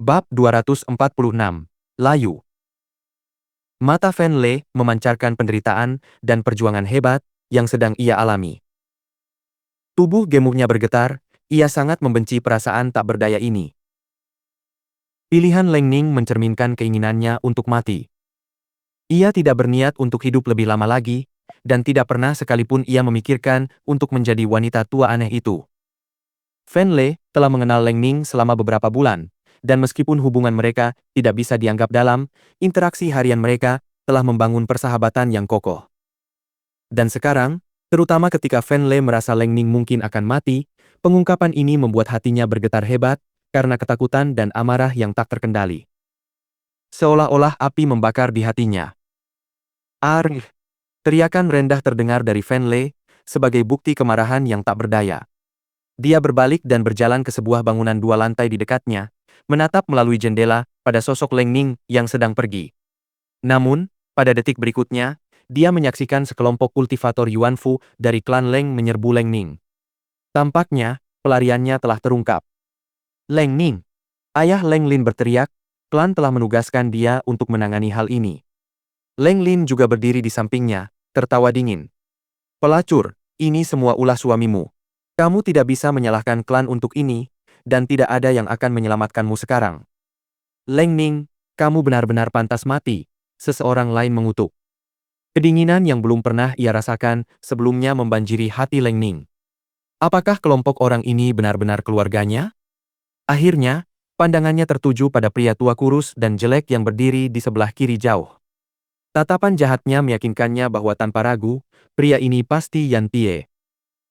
Bab 246. Layu. Mata Fen Le memancarkan penderitaan dan perjuangan hebat yang sedang ia alami. Tubuh gemuknya bergetar, ia sangat membenci perasaan tak berdaya ini. Pilihan Leng Ning mencerminkan keinginannya untuk mati. Ia tidak berniat untuk hidup lebih lama lagi, dan tidak pernah sekalipun ia memikirkan untuk menjadi wanita tua aneh itu. Fen Le telah mengenal Leng Ning selama beberapa bulan, dan meskipun hubungan mereka tidak bisa dianggap dalam, interaksi harian mereka telah membangun persahabatan yang kokoh. Dan sekarang, terutama ketika Fen Le merasa Leng Ning mungkin akan mati, pengungkapan ini membuat hatinya bergetar hebat karena ketakutan dan amarah yang tak terkendali. Seolah-olah api membakar di hatinya. Argh! Teriakan rendah terdengar dari Fen Le sebagai bukti kemarahan yang tak berdaya. Dia berbalik dan berjalan ke sebuah bangunan 2 lantai di dekatnya, menatap melalui jendela pada sosok Leng Ning yang sedang pergi. Namun, pada detik berikutnya, dia menyaksikan sekelompok kultivator Yuan Fu dari klan Leng menyerbu Leng Ning. Tampaknya, pelariannya telah terungkap. Leng Ning! Ayah Leng Lin berteriak, klan telah menugaskan dia untuk menangani hal ini. Leng Lin juga berdiri di sampingnya, tertawa dingin. Pelacur, ini semua ulah suamimu. Kamu tidak bisa menyalahkan klan untuk ini, dan tidak ada yang akan menyelamatkanmu sekarang. Leng Ning, kamu benar-benar pantas mati, seseorang lain mengutuk. Kedinginan yang belum pernah ia rasakan sebelumnya membanjiri hati Leng Ning. Apakah kelompok orang ini benar-benar keluarganya? Akhirnya, pandangannya tertuju pada pria tua kurus dan jelek yang berdiri di sebelah kiri jauh. Tatapan jahatnya meyakinkannya bahwa tanpa ragu, pria ini pasti Yan Tie.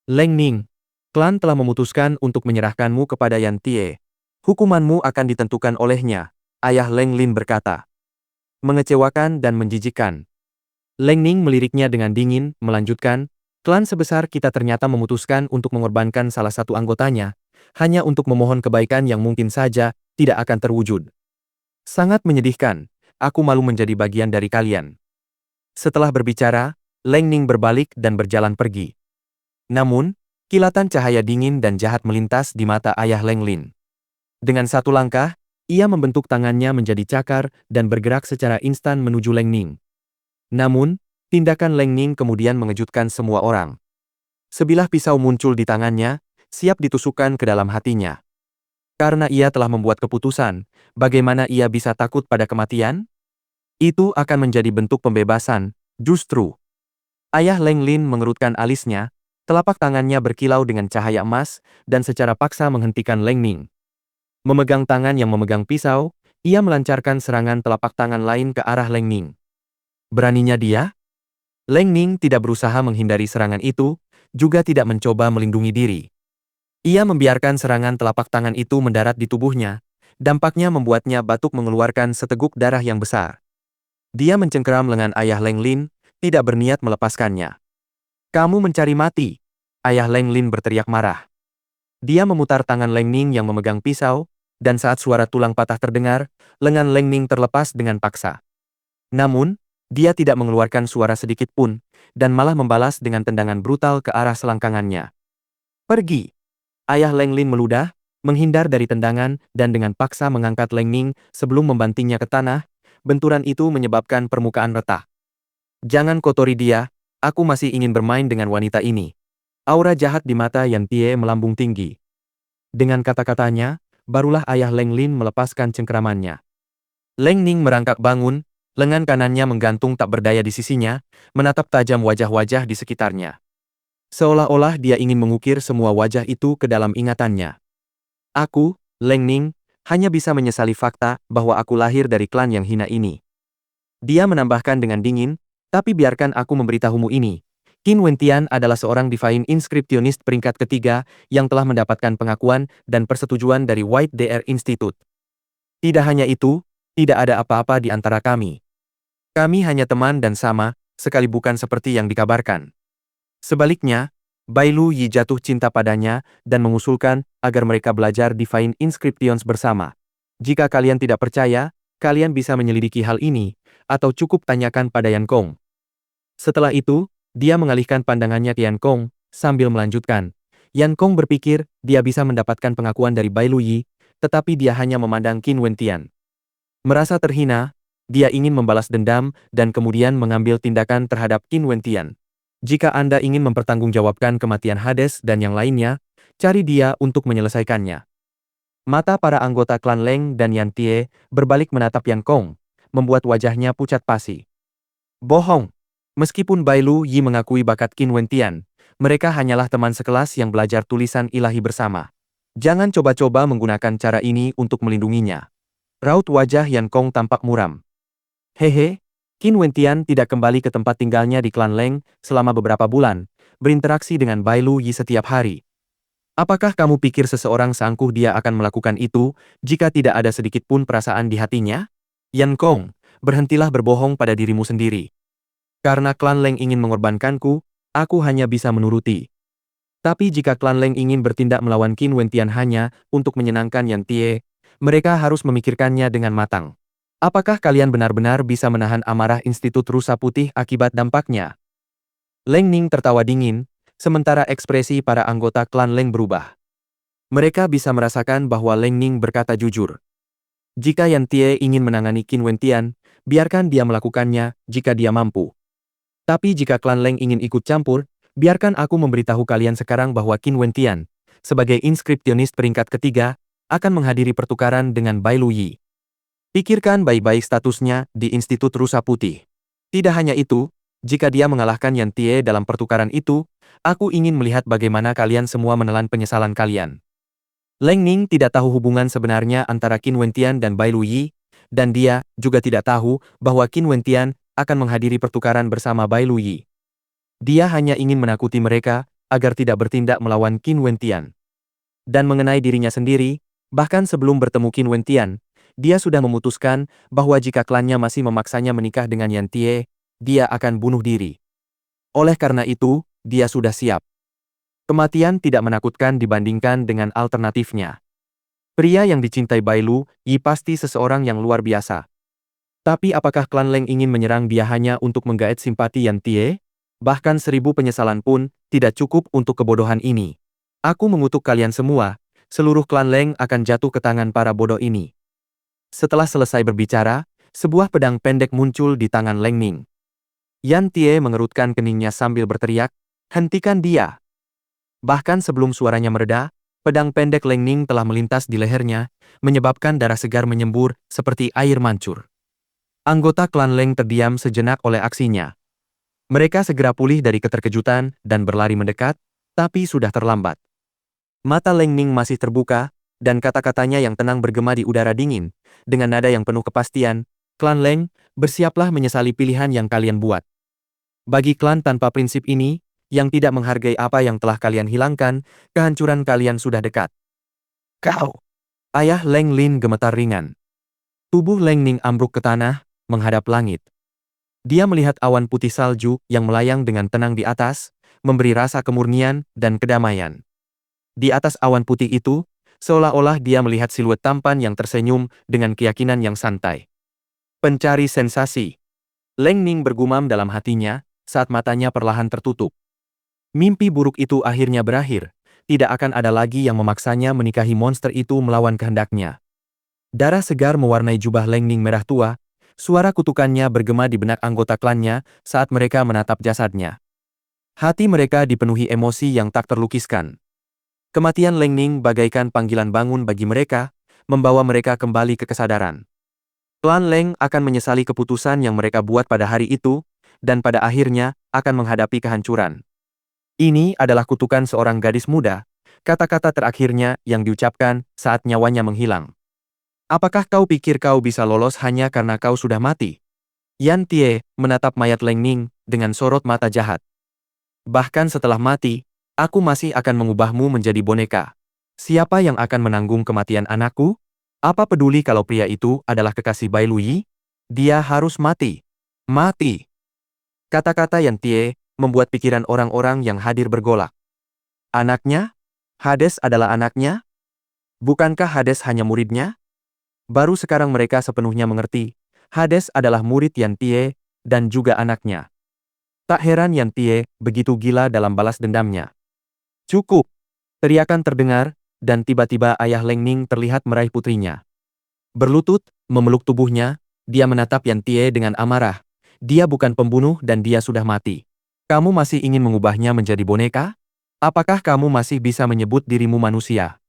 Leng Ning, klan telah memutuskan untuk menyerahkanmu kepada Yan Tie. Hukumanmu akan ditentukan olehnya, ayah Leng Lin berkata. Mengecewakan dan menjijikkan. Leng Ning meliriknya dengan dingin, melanjutkan, klan sebesar kita ternyata memutuskan untuk mengorbankan salah satu anggotanya, hanya untuk memohon kebaikan yang mungkin saja tidak akan terwujud. Sangat menyedihkan, aku malu menjadi bagian dari kalian. Setelah berbicara, Leng Ning berbalik dan berjalan pergi. Namun, kilatan cahaya dingin dan jahat melintas di mata ayah Leng Lin. Dengan satu langkah, ia membentuk tangannya menjadi cakar dan bergerak secara instan menuju Leng Ning. Namun, tindakan Leng Ning kemudian mengejutkan semua orang. Sebilah pisau muncul di tangannya, siap ditusukkan ke dalam hatinya. Karena ia telah membuat keputusan, bagaimana ia bisa takut pada kematian? Itu akan menjadi bentuk pembebasan, justru. Ayah Leng Lin mengerutkan alisnya, telapak tangannya berkilau dengan cahaya emas, dan secara paksa menghentikan Leng Ning. Memegang tangan yang memegang pisau, ia melancarkan serangan telapak tangan lain ke arah Leng Ning. Beraninya dia? Leng Ning tidak berusaha menghindari serangan itu, juga tidak mencoba melindungi diri. Ia membiarkan serangan telapak tangan itu mendarat di tubuhnya, dampaknya membuatnya batuk mengeluarkan seteguk darah yang besar. Dia mencengkeram lengan ayah Leng Lin, tidak berniat melepaskannya. Kamu mencari mati, ayah Leng Lin berteriak marah. Dia memutar tangan Leng Ning yang memegang pisau, dan saat suara tulang patah terdengar, lengan Leng Ning terlepas dengan paksa. Namun, dia tidak mengeluarkan suara sedikit pun, dan malah membalas dengan tendangan brutal ke arah selangkangannya. Pergi! Ayah Leng Lin meludah, menghindar dari tendangan, dan dengan paksa mengangkat Leng Ning sebelum membantingnya ke tanah. Benturan itu menyebabkan permukaan retak. Jangan kotori dia, aku masih ingin bermain dengan wanita ini. Aura jahat di mata Yan Tie melambung tinggi. Dengan kata-katanya, barulah ayah Leng Lin melepaskan cengkeramannya. Leng Ning merangkak bangun, lengan kanannya menggantung tak berdaya di sisinya, menatap tajam wajah-wajah di sekitarnya. Seolah-olah dia ingin mengukir semua wajah itu ke dalam ingatannya. Aku, Leng Ning, hanya bisa menyesali fakta bahwa aku lahir dari klan yang hina ini. Dia menambahkan dengan dingin, tapi biarkan aku memberitahumu ini. Qin Wentian adalah seorang Divine Inscriptionist peringkat ketiga yang telah mendapatkan pengakuan dan persetujuan dari White DR Institute. Tidak hanya itu, tidak ada apa-apa di antara kami. Kami hanya teman dan sama, sekali bukan seperti yang dikabarkan. Sebaliknya, Bai Lu Yi jatuh cinta padanya dan mengusulkan agar mereka belajar Divine Inscriptions bersama. Jika kalian tidak percaya, kalian bisa menyelidiki hal ini, atau cukup tanyakan pada Yan Kong. Setelah itu, dia mengalihkan pandangannya ke Yan Kong, sambil melanjutkan. Yan Kong berpikir dia bisa mendapatkan pengakuan dari Bai Lu Yi, tetapi dia hanya memandang Qin Wentian. Merasa terhina, dia ingin membalas dendam dan kemudian mengambil tindakan terhadap Qin Wentian. Jika Anda ingin mempertanggungjawabkan kematian Hades dan yang lainnya, cari dia untuk menyelesaikannya. Mata para anggota klan Leng dan Yan Tie berbalik menatap Yan Kong, membuat wajahnya pucat pasi. Bohong. Meskipun Bai Lu Yi mengakui bakat Qin Wentian, mereka hanyalah teman sekelas yang belajar tulisan ilahi bersama. Jangan coba-coba menggunakan cara ini untuk melindunginya. Raut wajah Yan Kong tampak muram. Hehe, Qin Wentian tidak kembali ke tempat tinggalnya di klan Leng selama beberapa bulan, berinteraksi dengan Bai Lu Yi setiap hari. Apakah kamu pikir seseorang seangkuh dia akan melakukan itu jika tidak ada sedikit pun perasaan di hatinya? Yan Kong, berhentilah berbohong pada dirimu sendiri. Karena klan Leng ingin mengorbankanku, aku hanya bisa menuruti. Tapi jika klan Leng ingin bertindak melawan Qin Wentian hanya untuk menyenangkan Yan Tie, mereka harus memikirkannya dengan matang. Apakah kalian benar-benar bisa menahan amarah Institut Rusa Putih akibat dampaknya? Leng Ning tertawa dingin, sementara ekspresi para anggota klan Leng berubah. Mereka bisa merasakan bahwa Leng Ning berkata jujur. Jika Yan Tie ingin menangani Qin Wentian, biarkan dia melakukannya jika dia mampu. Tapi jika klan Leng ingin ikut campur, biarkan aku memberitahu kalian sekarang bahwa Qin Wentian, sebagai inskripsionis peringkat ketiga, akan menghadiri pertukaran dengan Bai Lu Yi. Pikirkan baik-baik statusnya di Institut Rusa Putih. Tidak hanya itu, jika dia mengalahkan Yan Tie dalam pertukaran itu, aku ingin melihat bagaimana kalian semua menelan penyesalan kalian. Leng Ning tidak tahu hubungan sebenarnya antara Qin Wentian dan Bai Lu Yi, dan dia juga tidak tahu bahwa Qin Wentian akan menghadiri pertukaran bersama Bai Lu Yi. Dia hanya ingin menakuti mereka agar tidak bertindak melawan Qin Wentian. Dan mengenai dirinya sendiri, bahkan sebelum bertemu Qin Wentian, dia sudah memutuskan bahwa jika klannya masih memaksanya menikah dengan Yan Tie, dia akan bunuh diri. Oleh karena itu, dia sudah siap. Kematian tidak menakutkan dibandingkan dengan alternatifnya. Pria yang dicintai Bai Lu Yi pasti seseorang yang luar biasa. Tapi apakah klan Leng ingin menyerang dia hanya untuk menggait simpati Yan Tie? Bahkan 1000 penyesalan pun tidak cukup untuk kebodohan ini. Aku mengutuk kalian semua, seluruh klan Leng akan jatuh ke tangan para bodoh ini. Setelah selesai berbicara, sebuah pedang pendek muncul di tangan Leng Ning. Yan Tie mengerutkan keningnya sambil berteriak, "Hentikan dia!" Bahkan sebelum suaranya mereda, pedang pendek Leng Ning telah melintas di lehernya, menyebabkan darah segar menyembur seperti air mancur. Anggota klan Leng terdiam sejenak oleh aksinya. Mereka segera pulih dari keterkejutan dan berlari mendekat, tapi sudah terlambat. Mata Leng Ning masih terbuka, dan kata-katanya yang tenang bergema di udara dingin, dengan nada yang penuh kepastian, "Klan Leng, bersiaplah menyesali pilihan yang kalian buat. Bagi klan tanpa prinsip ini, yang tidak menghargai apa yang telah kalian hilangkan, kehancuran kalian sudah dekat." "Kau!" Ayah Leng Lin gemetar ringan. Tubuh Leng Ning ambruk ke tanah, menghadap langit. Dia melihat awan putih salju yang melayang dengan tenang di atas, memberi rasa kemurnian dan kedamaian. Di atas awan putih itu, seolah-olah dia melihat siluet tampan yang tersenyum dengan keyakinan yang santai. Pencari sensasi. Leng Ning bergumam dalam hatinya saat matanya perlahan tertutup. Mimpi buruk itu akhirnya berakhir, tidak akan ada lagi yang memaksanya menikahi monster itu melawan kehendaknya. Darah segar mewarnai jubah Leng Ning merah tua, suara kutukannya bergema di benak anggota klannya saat mereka menatap jasadnya. Hati mereka dipenuhi emosi yang tak terlukiskan. Kematian Leng Ning bagaikan panggilan bangun bagi mereka, membawa mereka kembali ke kesadaran. Klan Leng akan menyesali keputusan yang mereka buat pada hari itu, dan pada akhirnya akan menghadapi kehancuran. Ini adalah kutukan seorang gadis muda, kata-kata terakhirnya yang diucapkan saat nyawanya menghilang. "Apakah kau pikir kau bisa lolos hanya karena kau sudah mati?" Yan Tie menatap mayat Leng Ning dengan sorot mata jahat. "Bahkan setelah mati, aku masih akan mengubahmu menjadi boneka. Siapa yang akan menanggung kematian anakku? Apa peduli kalau pria itu adalah kekasih Bai Lu Yi? Dia harus mati. Mati." Kata-kata Yan Tie membuat pikiran orang-orang yang hadir bergolak. Anaknya? Hades adalah anaknya? Bukankah Hades hanya muridnya? Baru sekarang mereka sepenuhnya mengerti, Hades adalah murid Yan Tie, dan juga anaknya. Tak heran Yan Tie begitu gila dalam balas dendamnya. "Cukup!" Teriakan terdengar, dan tiba-tiba ayah Leng Ning terlihat meraih putrinya. Berlutut, memeluk tubuhnya, dia menatap Yan Tie dengan amarah. Dia bukan pembunuh dan dia sudah mati. Kamu masih ingin mengubahnya menjadi boneka? Apakah kamu masih bisa menyebut dirimu manusia?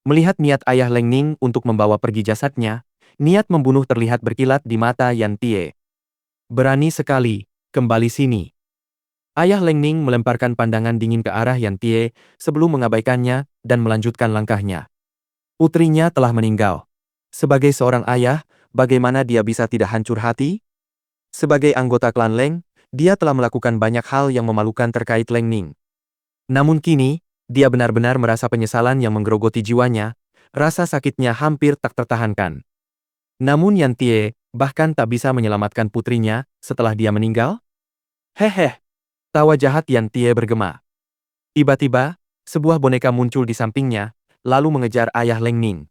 Melihat niat ayah Leng Ning untuk membawa pergi jasadnya, niat membunuh terlihat berkilat di mata Yan Tie. Berani sekali, kembali sini. Ayah Leng Ning melemparkan pandangan dingin ke arah Yan Tie sebelum mengabaikannya dan melanjutkan langkahnya. Putrinya telah meninggal. Sebagai seorang ayah, bagaimana dia bisa tidak hancur hati? Sebagai anggota klan Leng, dia telah melakukan banyak hal yang memalukan terkait Leng Ning. Namun kini, dia benar-benar merasa penyesalan yang menggerogoti jiwanya, rasa sakitnya hampir tak tertahankan. Namun Yan Tie bahkan tak bisa menyelamatkan putrinya setelah dia meninggal? Hehe. Tawa jahat Yan Tie bergema. Tiba-tiba, sebuah boneka muncul di sampingnya, lalu mengejar ayah Leng Ning.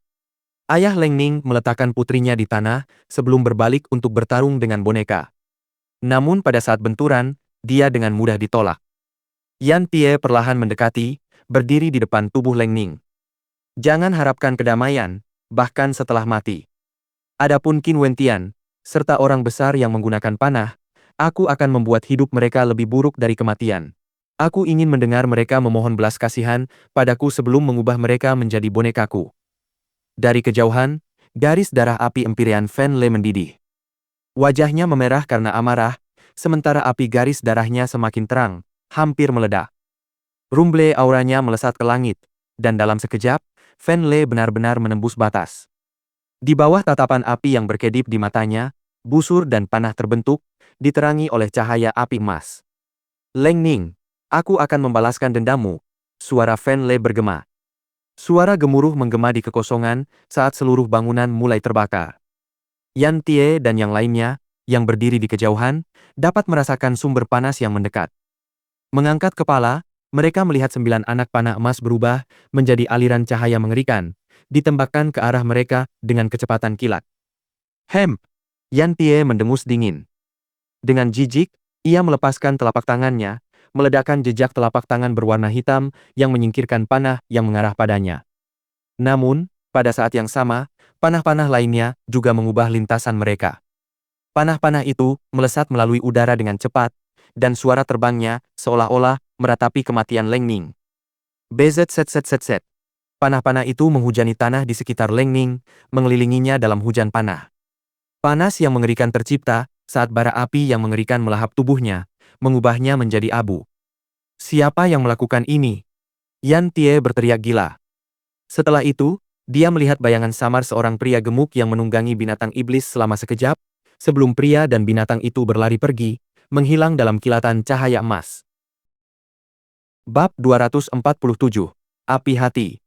Ayah Leng Ning meletakkan putrinya di tanah sebelum berbalik untuk bertarung dengan boneka. Namun pada saat benturan, dia dengan mudah ditolak. Yan Tie perlahan mendekati, berdiri di depan tubuh Leng Ning. Jangan harapkan kedamaian, bahkan setelah mati. Adapun Qin Wentian, serta orang besar yang menggunakan panah, aku akan membuat hidup mereka lebih buruk dari kematian. Aku ingin mendengar mereka memohon belas kasihan padaku sebelum mengubah mereka menjadi bonekaku. Dari kejauhan, garis darah api Empyrean Fen Le mendidih. Wajahnya memerah karena amarah, sementara api garis darahnya semakin terang, hampir meledak. Rumble auranya melesat ke langit, dan dalam sekejap, Fen Le benar-benar menembus batas. Di bawah tatapan api yang berkedip di matanya, busur dan panah terbentuk, diterangi oleh cahaya api emas. Leng Ning, aku akan membalaskan dendamu, suara Fen Le bergema. Suara gemuruh menggema di kekosongan saat seluruh bangunan mulai terbakar. Yan Tie dan yang lainnya, yang berdiri di kejauhan, dapat merasakan sumber panas yang mendekat. Mengangkat kepala, mereka melihat 9 anak panah emas berubah menjadi aliran cahaya mengerikan, ditembakkan ke arah mereka dengan kecepatan kilat. Hem! Yan Tie mendengus dingin. Dengan jijik, ia melepaskan telapak tangannya, meledakkan jejak telapak tangan berwarna hitam yang menyingkirkan panah yang mengarah padanya. Namun, pada saat yang sama, panah-panah lainnya juga mengubah lintasan mereka. Panah-panah itu melesat melalui udara dengan cepat, dan suara terbangnya seolah-olah meratapi kematian Leng Ning. Bzzz. Panah-panah itu menghujani tanah di sekitar Leng Ning, mengelilinginya dalam hujan panah. Panas yang mengerikan tercipta saat bara api yang mengerikan melahap tubuhnya, mengubahnya menjadi abu. Siapa yang melakukan ini? Yan Tie berteriak gila. Setelah itu, dia melihat bayangan samar seorang pria gemuk yang menunggangi binatang iblis selama sekejap, sebelum pria dan binatang itu berlari pergi, menghilang dalam kilatan cahaya emas. Bab 247. Api Hati.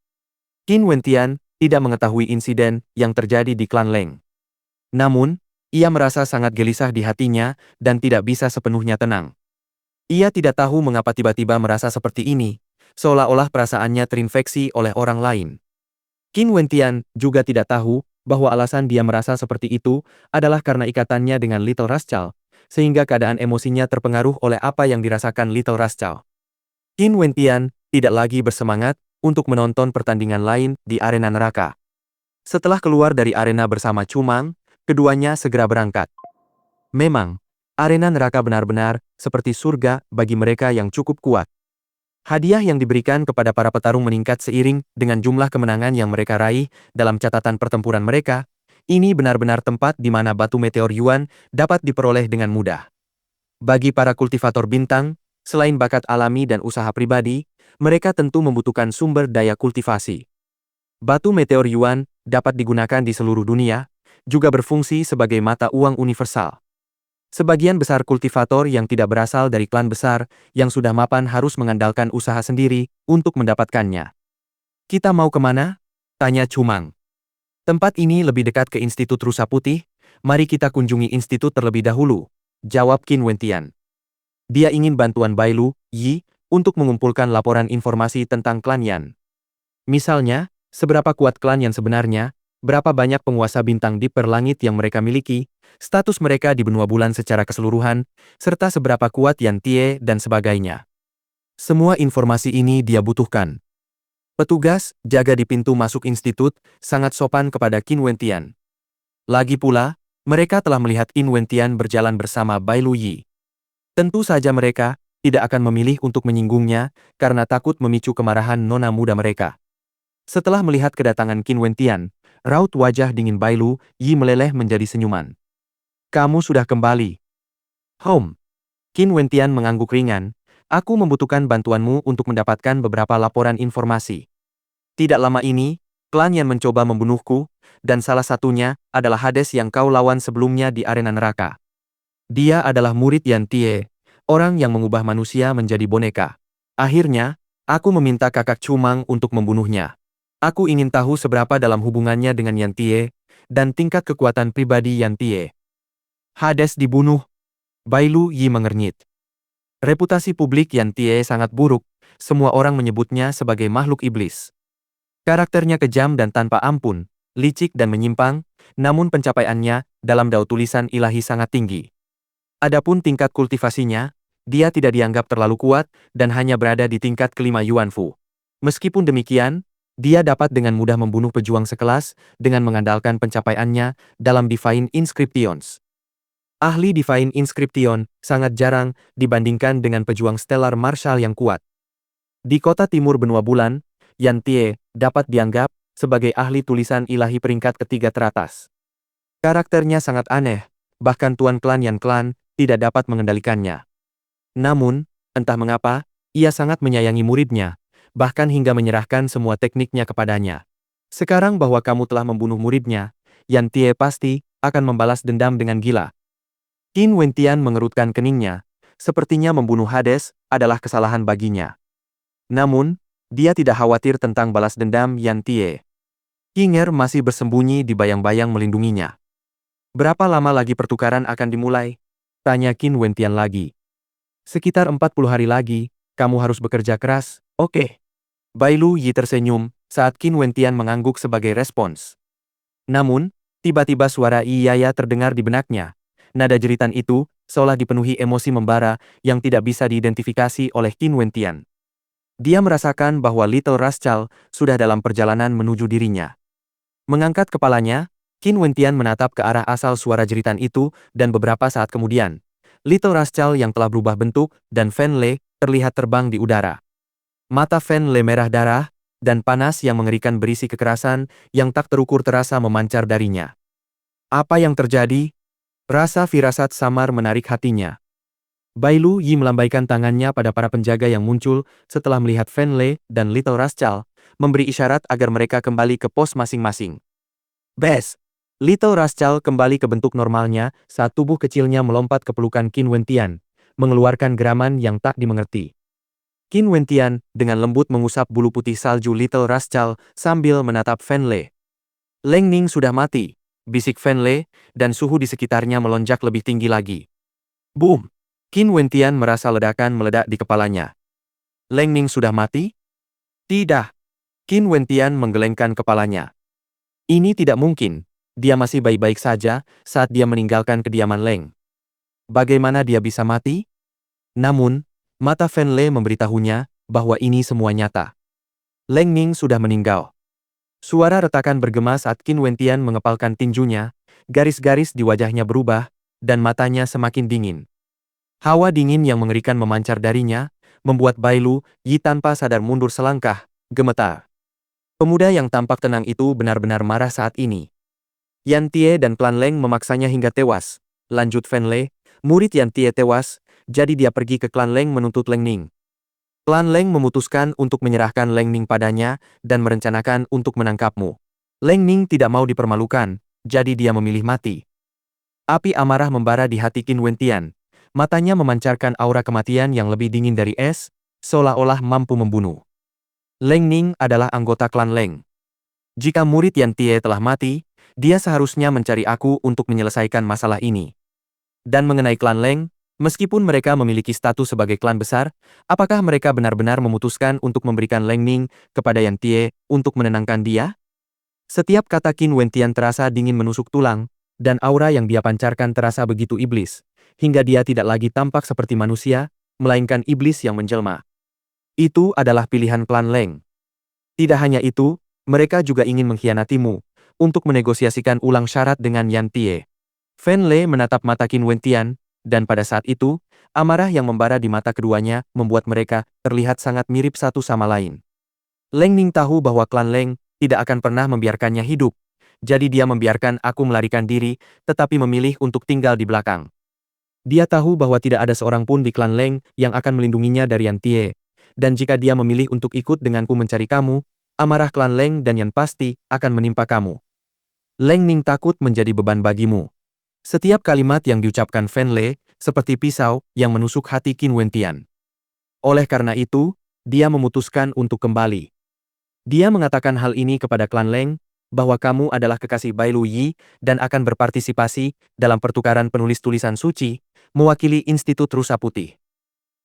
Qin Wentian tidak mengetahui insiden yang terjadi di klan Leng. Namun, ia merasa sangat gelisah di hatinya dan tidak bisa sepenuhnya tenang. Ia tidak tahu mengapa tiba-tiba merasa seperti ini, seolah-olah perasaannya terinfeksi oleh orang lain. Qin Wentian juga tidak tahu bahwa alasan dia merasa seperti itu adalah karena ikatannya dengan Little Rascal, sehingga keadaan emosinya terpengaruh oleh apa yang dirasakan Little Rascal. Qin Wentian tidak lagi bersemangat untuk menonton pertandingan lain di arena neraka. Setelah keluar dari arena bersama Cumang, keduanya segera berangkat. Memang, arena neraka benar-benar seperti surga bagi mereka yang cukup kuat. Hadiah yang diberikan kepada para petarung meningkat seiring dengan jumlah kemenangan yang mereka raih dalam catatan pertempuran mereka. Ini benar-benar tempat di mana batu meteor Yuan dapat diperoleh dengan mudah. Bagi para kultivator bintang, selain bakat alami dan usaha pribadi, mereka tentu membutuhkan sumber daya kultivasi. Batu meteor Yuan dapat digunakan di seluruh dunia, juga berfungsi sebagai mata uang universal. Sebagian besar kultivator yang tidak berasal dari klan besar yang sudah mapan harus mengandalkan usaha sendiri untuk mendapatkannya. Kita mau kemana? Tanya Cumang. Tempat ini lebih dekat ke Institut Rusa Putih, mari kita kunjungi institut terlebih dahulu, jawab Qin Wentian. Dia ingin bantuan Bailu, Yi, untuk mengumpulkan laporan informasi tentang klan Yan. Misalnya, seberapa kuat klan Yan sebenarnya, berapa banyak penguasa bintang di perlangit yang mereka miliki, status mereka di benua bulan secara keseluruhan, serta seberapa kuat Yan Tie dan sebagainya. Semua informasi ini dia butuhkan. Petugas jaga di pintu masuk institut sangat sopan kepada Qin Wentian. Lagi pula, mereka telah melihat Qin Wentian berjalan bersama Bai Luyi. Tentu saja mereka tidak akan memilih untuk menyinggungnya karena takut memicu kemarahan nona muda mereka. Setelah melihat kedatangan Qin Wentian, raut wajah dingin Bai Luyi meleleh menjadi senyuman. Kamu sudah kembali. Qin Wentian mengangguk ringan. Aku membutuhkan bantuanmu untuk mendapatkan beberapa laporan informasi. Tidak lama ini, klan yang mencoba membunuhku, dan salah satunya adalah Hades yang kau lawan sebelumnya di arena neraka. Dia adalah murid Yan Tie, orang yang mengubah manusia menjadi boneka. Akhirnya, aku meminta kakak Cumang untuk membunuhnya. Aku ingin tahu seberapa dalam hubungannya dengan Yan Tie, dan tingkat kekuatan pribadi Yan Tie. Hades dibunuh. Bai Luyi mengernyit. Reputasi publik Yan Tie sangat buruk, semua orang menyebutnya sebagai makhluk iblis. Karakternya kejam dan tanpa ampun, licik dan menyimpang, namun pencapaiannya dalam dao tulisan ilahi sangat tinggi. Adapun tingkat kultivasinya, dia tidak dianggap terlalu kuat dan hanya berada di tingkat kelima Yuanfu. Meskipun demikian, dia dapat dengan mudah membunuh pejuang sekelas dengan mengandalkan pencapaiannya dalam Divine Inscriptions. Ahli Divine Inscription sangat jarang dibandingkan dengan pejuang Stellar Marshal yang kuat. Di kota timur benua bulan, Yan Tie dapat dianggap sebagai ahli tulisan ilahi peringkat ketiga teratas. Karakternya sangat aneh, bahkan tuan klan Yan Klan tidak dapat mengendalikannya. Namun, entah mengapa, ia sangat menyayangi muridnya, bahkan hingga menyerahkan semua tekniknya kepadanya. Sekarang bahwa kamu telah membunuh muridnya, Yan Tie pasti akan membalas dendam dengan gila. Qin Wentian mengerutkan keningnya, sepertinya membunuh Hades adalah kesalahan baginya. Namun, dia tidak khawatir tentang balas dendam Yan Tie. Qinger masih bersembunyi di bayang-bayang melindunginya. Berapa lama lagi pertukaran akan dimulai? Tanya Qin Wentian lagi. Sekitar 40 hari lagi, kamu harus bekerja keras, oke? Bai Luyi tersenyum saat Qin Wentian mengangguk sebagai respons. Namun, tiba-tiba suara Iyaya terdengar di benaknya. Nada jeritan itu seolah dipenuhi emosi membara yang tidak bisa diidentifikasi oleh Qin Wentian. Dia merasakan bahwa Little Rascal sudah dalam perjalanan menuju dirinya. Mengangkat kepalanya, Qin Wentian menatap ke arah asal suara jeritan itu dan beberapa saat kemudian, Little Rascal yang telah berubah bentuk dan Fen Lei terlihat terbang di udara. Mata Fen Lei merah darah dan panas yang mengerikan berisi kekerasan yang tak terukur terasa memancar darinya. Apa yang terjadi? Rasa firasat samar menarik hatinya. Bai Luyi melambaikan tangannya pada para penjaga yang muncul setelah melihat Fen Lei dan Little Rascal, memberi isyarat agar mereka kembali ke pos masing-masing. Bes! Little Rascal kembali ke bentuk normalnya saat tubuh kecilnya melompat ke pelukan Qin Wentian, mengeluarkan geraman yang tak dimengerti. Qin Wentian dengan lembut mengusap bulu putih salju Little Rascal sambil menatap Fen Lei. Leng Ning sudah mati, bisik Fen Lei, dan suhu di sekitarnya melonjak lebih tinggi lagi. Boom! Qin Wentian merasa ledakan meledak di kepalanya. Leng Ning sudah mati? Tidak. Qin Wentian menggelengkan kepalanya. Ini tidak mungkin. Dia masih baik-baik saja saat dia meninggalkan kediaman Leng. Bagaimana dia bisa mati? Namun, mata Fen Lei memberitahunya bahwa ini semua nyata. Leng Ning sudah meninggal. Suara retakan bergema saat Qin Wentian mengepalkan tinjunya, garis-garis di wajahnya berubah, dan matanya semakin dingin. Hawa dingin yang mengerikan memancar darinya, membuat Bai Luyi tanpa sadar mundur selangkah, gemetar. Pemuda yang tampak tenang itu benar-benar marah saat ini. Yan Tie dan klan Leng memaksanya hingga tewas. Lanjut Fen Lei, murid Yan Tie tewas, jadi dia pergi ke klan Leng menuntut Leng Ning. Klan Leng memutuskan untuk menyerahkan Leng Ning padanya dan merencanakan untuk menangkapmu. Leng Ning tidak mau dipermalukan, jadi dia memilih mati. Api amarah membara di hati Qin Wentian. Matanya memancarkan aura kematian yang lebih dingin dari es, seolah-olah mampu membunuh. Leng Ning adalah anggota klan Leng. Jika murid Yan Tie telah mati, dia seharusnya mencari aku untuk menyelesaikan masalah ini. Dan mengenai klan Leng, meskipun mereka memiliki status sebagai klan besar, apakah mereka benar-benar memutuskan untuk memberikan Leng Ning kepada Yan Tie untuk menenangkan dia? Setiap kata Qin Wentian terasa dingin menusuk tulang, dan aura yang dia pancarkan terasa begitu iblis, hingga dia tidak lagi tampak seperti manusia, melainkan iblis yang menjelma. Itu adalah pilihan klan Leng. Tidak hanya itu, mereka juga ingin mengkhianatimu untuk menegosiasikan ulang syarat dengan Yan Tie. Fen Lei menatap mata Qin Wentian, dan pada saat itu, amarah yang membara di mata keduanya membuat mereka terlihat sangat mirip satu sama lain. Leng Ning tahu bahwa klan Leng tidak akan pernah membiarkannya hidup, jadi dia membiarkan aku melarikan diri, tetapi memilih untuk tinggal di belakang. Dia tahu bahwa tidak ada seorang pun di klan Leng yang akan melindunginya dari Yan Tie, dan jika dia memilih untuk ikut denganku mencari kamu, amarah klan Leng dan Yan pasti akan menimpa kamu. Leng Ning takut menjadi beban bagimu. Setiap kalimat yang diucapkan Fen Lei seperti pisau yang menusuk hati Qin Wentian. Oleh karena itu, dia memutuskan untuk kembali. Dia mengatakan hal ini kepada klan Leng, bahwa kamu adalah kekasih Bai Lu Yi dan akan berpartisipasi dalam pertukaran penulis tulisan suci, mewakili Institut Rusa Putih.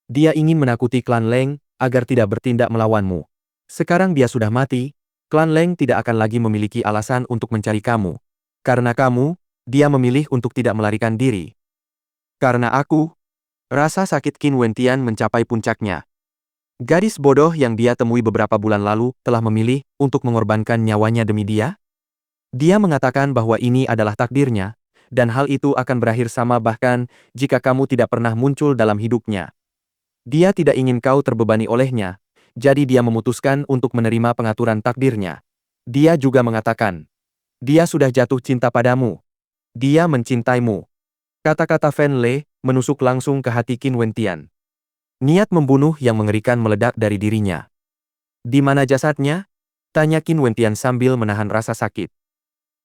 Dia ingin menakuti klan Leng agar tidak bertindak melawanmu. Sekarang dia sudah mati, klan Leng tidak akan lagi memiliki alasan untuk mencari kamu. Karena kamu, dia memilih untuk tidak melarikan diri. Karena aku, rasa sakit Qin Wentian mencapai puncaknya. Gadis bodoh yang dia temui beberapa bulan lalu telah memilih untuk mengorbankan nyawanya demi dia. Dia mengatakan bahwa ini adalah takdirnya, dan hal itu akan berakhir sama bahkan jika kamu tidak pernah muncul dalam hidupnya. Dia tidak ingin kau terbebani olehnya, jadi dia memutuskan untuk menerima pengaturan takdirnya. Dia juga mengatakan, dia sudah jatuh cinta padamu. Dia mencintaimu. Kata-kata Fen Lei menusuk langsung ke hati Qin Wentian. Niat membunuh yang mengerikan meledak dari dirinya. Di mana jasadnya? Tanya Qin Wentian sambil menahan rasa sakit.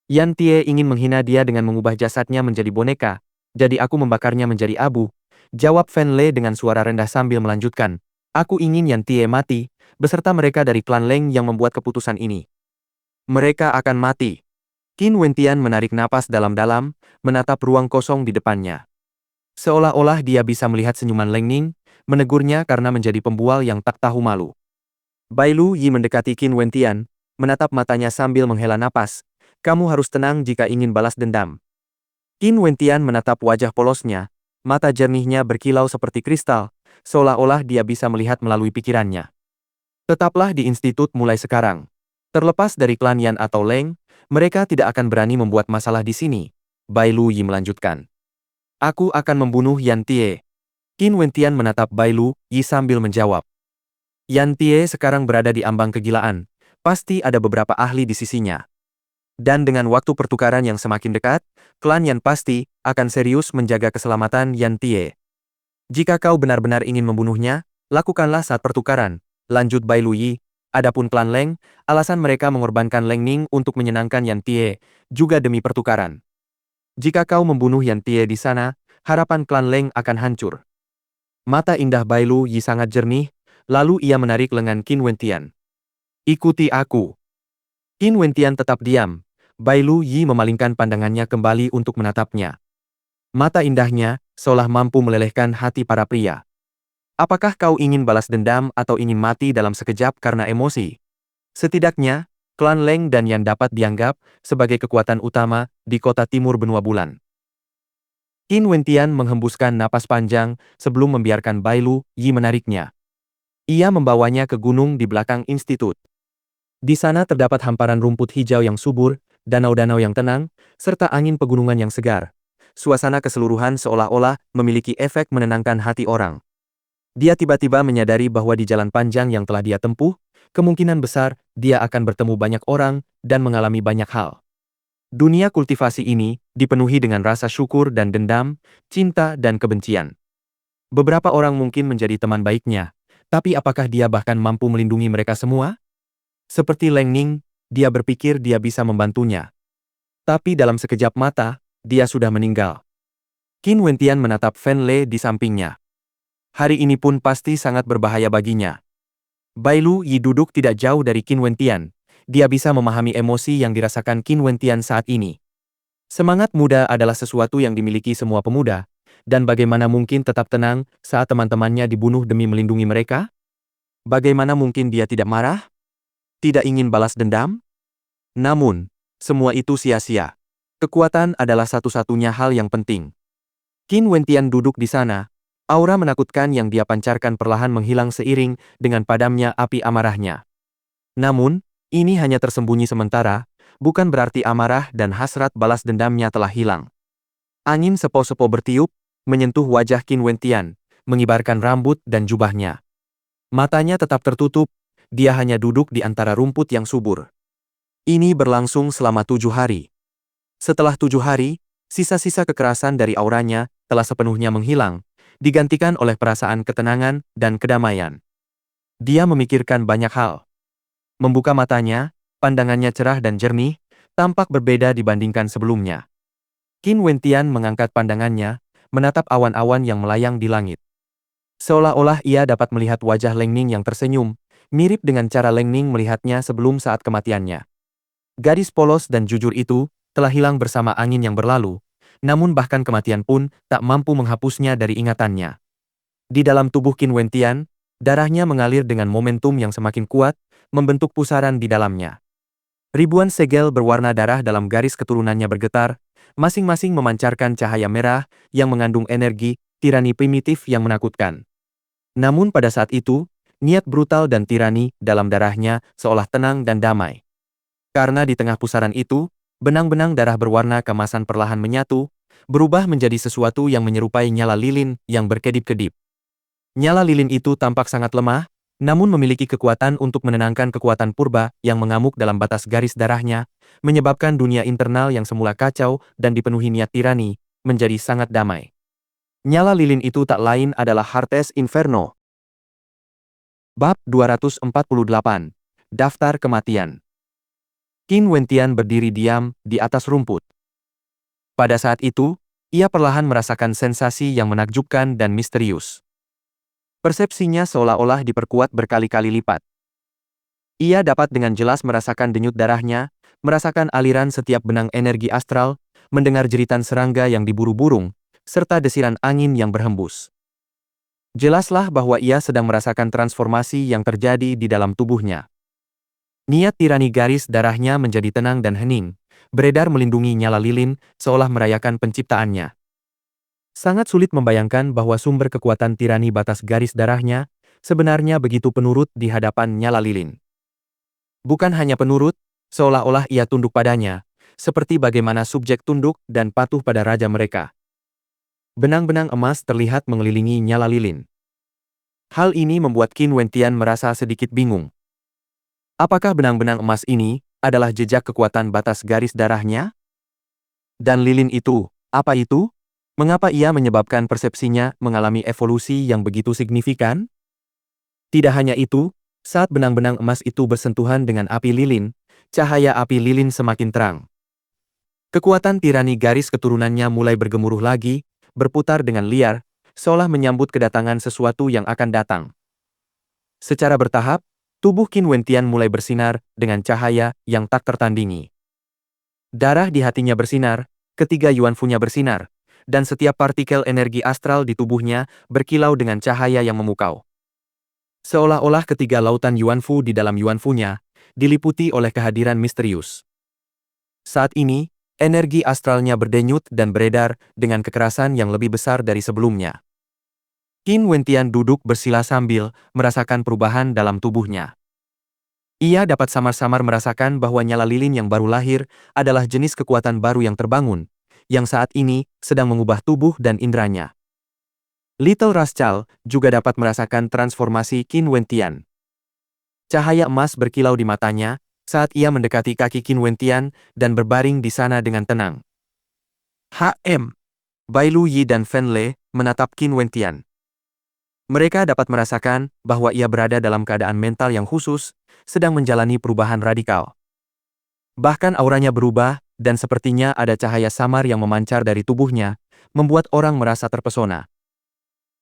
Yan Tie ingin menghina dia dengan mengubah jasadnya menjadi boneka, jadi aku membakarnya menjadi abu. Jawab Fen Lei dengan suara rendah sambil melanjutkan. Aku ingin Yan Tie mati, beserta mereka dari klan Leng yang membuat keputusan ini. Mereka akan mati. Qin Wentian menarik napas dalam-dalam, menatap ruang kosong di depannya. Seolah-olah dia bisa melihat senyuman Leng Ning, menegurnya karena menjadi pembual yang tak tahu malu. Bai Lu Yi mendekati Qin Wentian, menatap matanya sambil menghela napas. Kamu harus tenang jika ingin balas dendam. Qin Wentian menatap wajah polosnya, mata jernihnya berkilau seperti kristal, seolah-olah dia bisa melihat melalui pikirannya. Tetaplah di institut mulai sekarang. Terlepas dari klan Yan atau Leng, mereka tidak akan berani membuat masalah di sini. Bai Lu Yi melanjutkan. Aku akan membunuh Yan Tie. Qin Wentian menatap Bai Lu Yi sambil menjawab. Yan Tie sekarang berada di ambang kegilaan. Pasti ada beberapa ahli di sisinya. Dan dengan waktu pertukaran yang semakin dekat, klan Yan pasti akan serius menjaga keselamatan Yan Tie. Jika kau benar-benar ingin membunuhnya, lakukanlah saat pertukaran, lanjut Bai Lu Yi. Adapun klan Leng, alasan mereka mengorbankan Leng Ning untuk menyenangkan Yan Tie, juga demi pertukaran. Jika kau membunuh Yan Tie di sana, harapan klan Leng akan hancur. Mata indah Bai Lu Yi sangat jernih, lalu ia menarik lengan Qin Wentian. Ikuti aku. Qin Wentian tetap diam. Bai Lu Yi memalingkan pandangannya kembali untuk menatapnya. Mata indahnya, seolah mampu melelehkan hati para pria. Apakah kau ingin balas dendam atau ingin mati dalam sekejap karena emosi? Setidaknya, klan Leng dan Yan dapat dianggap sebagai kekuatan utama di kota timur benua bulan. Qin Wentian menghembuskan napas panjang sebelum membiarkan Bai Lu Yi menariknya. Ia membawanya ke gunung di belakang institut. Di sana terdapat hamparan rumput hijau yang subur, danau-danau yang tenang, serta angin pegunungan yang segar. Suasana keseluruhan seolah-olah memiliki efek menenangkan hati orang. Dia tiba-tiba menyadari bahwa di jalan panjang yang telah dia tempuh, kemungkinan besar dia akan bertemu banyak orang dan mengalami banyak hal. Dunia kultivasi ini dipenuhi dengan rasa syukur dan dendam, cinta dan kebencian. Beberapa orang mungkin menjadi teman baiknya, tapi apakah dia bahkan mampu melindungi mereka semua? Seperti Leng Ning, dia berpikir dia bisa membantunya. Tapi dalam sekejap mata, dia sudah meninggal. Qin Wentian menatap Fen Lei di sampingnya. Hari ini pun pasti sangat berbahaya baginya. Bai Lu Yi duduk tidak jauh dari Qin Wentian. Dia bisa memahami emosi yang dirasakan Qin Wentian saat ini. Semangat muda adalah sesuatu yang dimiliki semua pemuda, dan bagaimana mungkin tetap tenang saat teman-temannya dibunuh demi melindungi mereka? Bagaimana mungkin dia tidak marah? Tidak ingin balas dendam? Namun, semua itu sia-sia. Kekuatan adalah satu-satunya hal yang penting. Qin Wentian duduk di sana. Aura menakutkan yang dia pancarkan perlahan menghilang seiring dengan padamnya api amarahnya. Namun, ini hanya tersembunyi sementara, bukan berarti amarah dan hasrat balas dendamnya telah hilang. Angin sepo-sepo bertiup, menyentuh wajah Qin Wentian, mengibarkan rambut dan jubahnya. Matanya tetap tertutup, dia hanya duduk di antara rumput yang subur. Ini berlangsung selama 7 hari. Setelah 7 hari, sisa-sisa kekerasan dari auranya telah sepenuhnya menghilang, digantikan oleh perasaan ketenangan dan kedamaian. Dia memikirkan banyak hal. Membuka matanya, pandangannya cerah dan jernih, tampak berbeda dibandingkan sebelumnya. Qin Wentian mengangkat pandangannya, menatap awan-awan yang melayang di langit. Seolah-olah ia dapat melihat wajah Leng Ning yang tersenyum, mirip dengan cara Leng Ning melihatnya sebelum saat kematiannya. Gadis polos dan jujur itu telah hilang bersama angin yang berlalu, namun bahkan kematian pun tak mampu menghapusnya dari ingatannya. Di dalam tubuh Qin Wentian, darahnya mengalir dengan momentum yang semakin kuat, membentuk pusaran di dalamnya. Ribuan segel berwarna darah dalam garis keturunannya bergetar, masing-masing memancarkan cahaya merah yang mengandung energi tirani primitif yang menakutkan. Namun pada saat itu, niat brutal dan tirani dalam darahnya seolah tenang dan damai. Karena di tengah pusaran itu, benang-benang darah berwarna keemasan perlahan menyatu, berubah menjadi sesuatu yang menyerupai nyala lilin yang berkedip-kedip. Nyala lilin itu tampak sangat lemah, namun memiliki kekuatan untuk menenangkan kekuatan purba yang mengamuk dalam batas garis darahnya, menyebabkan dunia internal yang semula kacau dan dipenuhi niat tirani, menjadi sangat damai. Nyala lilin itu tak lain adalah Heartes Inferno. Bab 248. Daftar Kematian. Qin Wentian berdiri diam di atas rumput. Pada saat itu, ia perlahan merasakan sensasi yang menakjubkan dan misterius. Persepsinya seolah-olah diperkuat berkali-kali lipat. Ia dapat dengan jelas merasakan denyut darahnya, merasakan aliran setiap benang energi astral, mendengar jeritan serangga yang diburu burung, serta desiran angin yang berhembus. Jelaslah bahwa ia sedang merasakan transformasi yang terjadi di dalam tubuhnya. Niat tirani garis darahnya menjadi tenang dan hening, beredar melindungi nyala lilin, seolah merayakan penciptaannya. Sangat sulit membayangkan bahwa sumber kekuatan tirani batas garis darahnya sebenarnya begitu penurut di hadapan nyala lilin. Bukan hanya penurut, seolah-olah ia tunduk padanya, seperti bagaimana subjek tunduk dan patuh pada raja mereka. Benang-benang emas terlihat mengelilingi nyala lilin. Hal ini membuat Qin Wentian merasa sedikit bingung. Apakah benang-benang emas ini adalah jejak kekuatan batas garis darahnya? Dan lilin itu, apa itu? Mengapa ia menyebabkan persepsinya mengalami evolusi yang begitu signifikan? Tidak hanya itu, saat benang-benang emas itu bersentuhan dengan api lilin, cahaya api lilin semakin terang. Kekuatan tirani garis keturunannya mulai bergemuruh lagi, berputar dengan liar, seolah menyambut kedatangan sesuatu yang akan datang. Secara bertahap, tubuh Qin Wentian mulai bersinar dengan cahaya yang tak tertandingi. Darah di hatinya bersinar, ketiga Yuanfu-nya bersinar, dan setiap partikel energi astral di tubuhnya berkilau dengan cahaya yang memukau. Seolah-olah ketiga lautan Yuanfu di dalam Yuanfu-nya diliputi oleh kehadiran misterius. Saat ini, energi astralnya berdenyut dan beredar dengan kekerasan yang lebih besar dari sebelumnya. Qin Wentian duduk bersila sambil merasakan perubahan dalam tubuhnya. Ia dapat samar-samar merasakan bahwa nyala lilin yang baru lahir adalah jenis kekuatan baru yang terbangun, yang saat ini sedang mengubah tubuh dan indranya. Little Rascal juga dapat merasakan transformasi Qin Wentian. Cahaya emas berkilau di matanya saat ia mendekati kaki Qin Wentian dan berbaring di sana dengan tenang. Bai Lu Yi dan Fen Le menatap Qin Wentian. Mereka dapat merasakan bahwa ia berada dalam keadaan mental yang khusus, sedang menjalani perubahan radikal. Bahkan auranya berubah, dan sepertinya ada cahaya samar yang memancar dari tubuhnya, membuat orang merasa terpesona.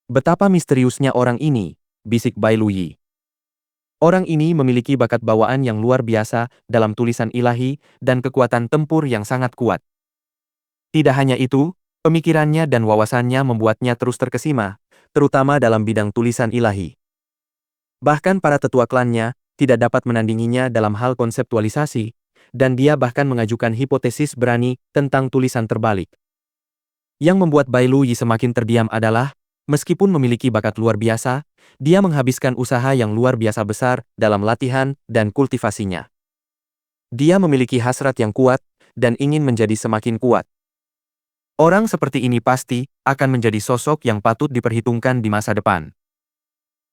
Betapa misteriusnya orang ini, bisik Bai Lu Yi. Orang ini memiliki bakat bawaan yang luar biasa dalam tulisan ilahi dan kekuatan tempur yang sangat kuat. Tidak hanya itu, pemikirannya dan wawasannya membuatnya terus terkesima, terutama dalam bidang tulisan ilahi. Bahkan para tetua klannya tidak dapat menandinginya dalam hal konseptualisasi, dan dia bahkan mengajukan hipotesis berani tentang tulisan terbalik. Yang membuat Bai Lu Yi semakin terdiam adalah Meskipun memiliki bakat luar biasa, dia menghabiskan usaha yang luar biasa besar dalam latihan dan kultivasinya. Dia memiliki hasrat yang kuat dan ingin menjadi semakin kuat. Orang seperti ini pasti akan menjadi sosok yang patut diperhitungkan di masa depan.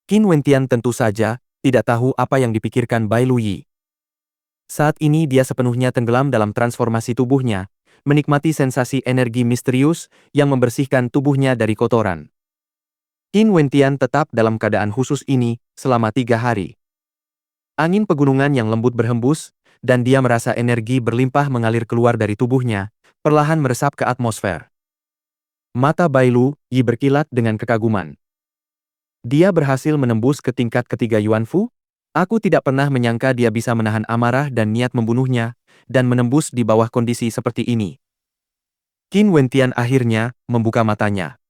Qin Wentian tentu saja tidak tahu apa yang dipikirkan Bai Luyi. Saat ini dia sepenuhnya tenggelam dalam transformasi tubuhnya, menikmati sensasi energi misterius yang membersihkan tubuhnya dari kotoran. Qin Wentian tetap dalam keadaan khusus ini selama 3 hari. Angin pegunungan yang lembut berhembus, dan dia merasa energi berlimpah mengalir keluar dari tubuhnya, perlahan meresap ke atmosfer. Mata Bai Luyi berkilat dengan kekaguman. Dia berhasil menembus ke tingkat ketiga Yuanfu? Aku tidak pernah menyangka dia bisa menahan amarah dan niat membunuhnya, dan menembus di bawah kondisi seperti ini. Qin Wentian akhirnya membuka matanya.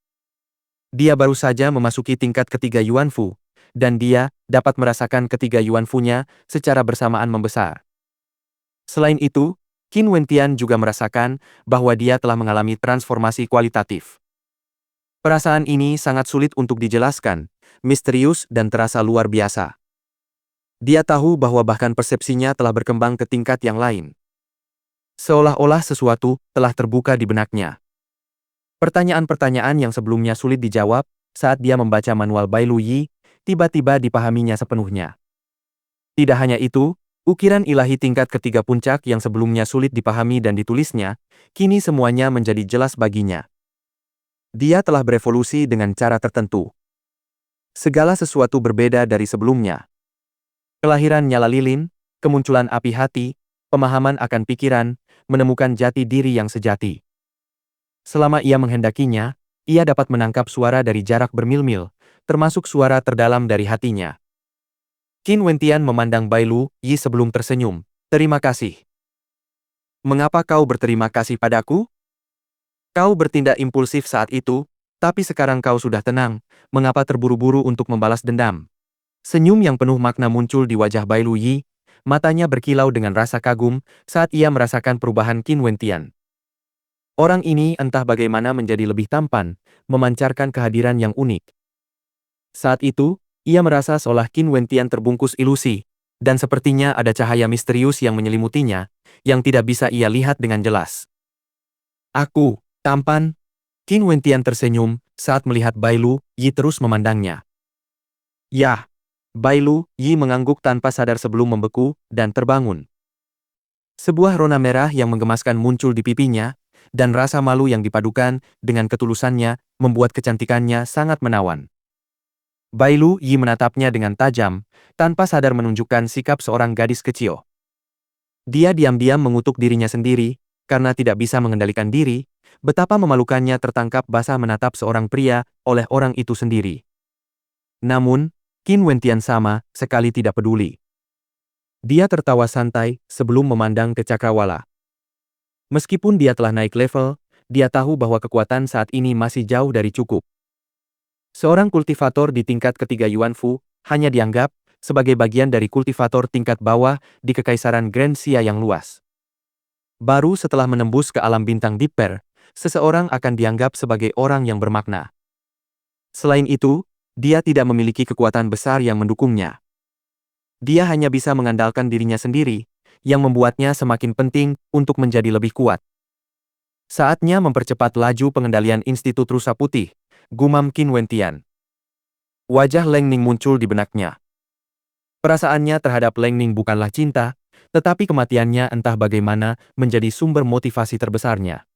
Dia baru saja memasuki tingkat ketiga Yuanfu, dan dia dapat merasakan ketiga Yuanfu-nya secara bersamaan membesar. Selain itu, Qin Wentian juga merasakan bahwa dia telah mengalami transformasi kualitatif. Perasaan ini sangat sulit untuk dijelaskan, misterius dan terasa luar biasa. Dia tahu bahwa bahkan persepsinya telah berkembang ke tingkat yang lain. Seolah-olah sesuatu telah terbuka di benaknya. Pertanyaan-pertanyaan yang sebelumnya sulit dijawab saat dia membaca manual Bai Luyi, tiba-tiba dipahaminya sepenuhnya. Tidak hanya itu, ukiran ilahi tingkat ketiga puncak yang sebelumnya sulit dipahami dan ditulisnya, kini semuanya menjadi jelas baginya. Dia telah berevolusi dengan cara tertentu. Segala sesuatu berbeda dari sebelumnya. Kelahiran nyala lilin, kemunculan api hati, pemahaman akan pikiran, menemukan jati diri yang sejati. Selama ia menghendakinya, ia dapat menangkap suara dari jarak bermil-mil, termasuk suara terdalam dari hatinya. Qin Wentian memandang Bai Luyi sebelum tersenyum. Terima kasih. Mengapa kau berterima kasih padaku? Kau bertindak impulsif saat itu, tapi sekarang kau sudah tenang, mengapa terburu-buru untuk membalas dendam? Senyum yang penuh makna muncul di wajah Bai Luyi, matanya berkilau dengan rasa kagum saat ia merasakan perubahan Qin Wentian. Orang ini entah bagaimana menjadi lebih tampan, memancarkan kehadiran yang unik. Saat itu, ia merasa seolah Qin Wentian terbungkus ilusi, dan sepertinya ada cahaya misterius yang menyelimutinya, yang tidak bisa ia lihat dengan jelas. Aku, tampan? Qin Wentian tersenyum saat melihat Bai Luyi terus memandangnya. Yah, Bai Luyi mengangguk tanpa sadar sebelum membeku dan terbangun. Sebuah rona merah yang menggemaskan muncul di pipinya, dan rasa malu yang dipadukan dengan ketulusannya membuat kecantikannya sangat menawan. Bai Luyi menatapnya dengan tajam, tanpa sadar menunjukkan sikap seorang gadis kecil. Dia diam-diam mengutuk dirinya sendiri, karena tidak bisa mengendalikan diri, betapa memalukannya tertangkap basah menatap seorang pria oleh orang itu sendiri. Namun, Qin Wentian sama sekali tidak peduli. Dia tertawa santai sebelum memandang ke cakrawala. Meskipun dia telah naik level, dia tahu bahwa kekuatan saat ini masih jauh dari cukup. Seorang kultivator di tingkat ketiga Yuanfu hanya dianggap sebagai bagian dari kultivator tingkat bawah di Kekaisaran Grand Xia yang luas. Baru setelah menembus ke alam bintang Dipper, seseorang akan dianggap sebagai orang yang bermakna. Selain itu, dia tidak memiliki kekuatan besar yang mendukungnya. Dia hanya bisa mengandalkan dirinya sendiri, yang membuatnya semakin penting untuk menjadi lebih kuat. Saatnya mempercepat laju pengendalian Institut Rusa Putih, gumam Qin Wentian. Wajah Leng Ning muncul di benaknya. Perasaannya terhadap Leng Ning bukanlah cinta, tetapi kematiannya entah bagaimana menjadi sumber motivasi terbesarnya.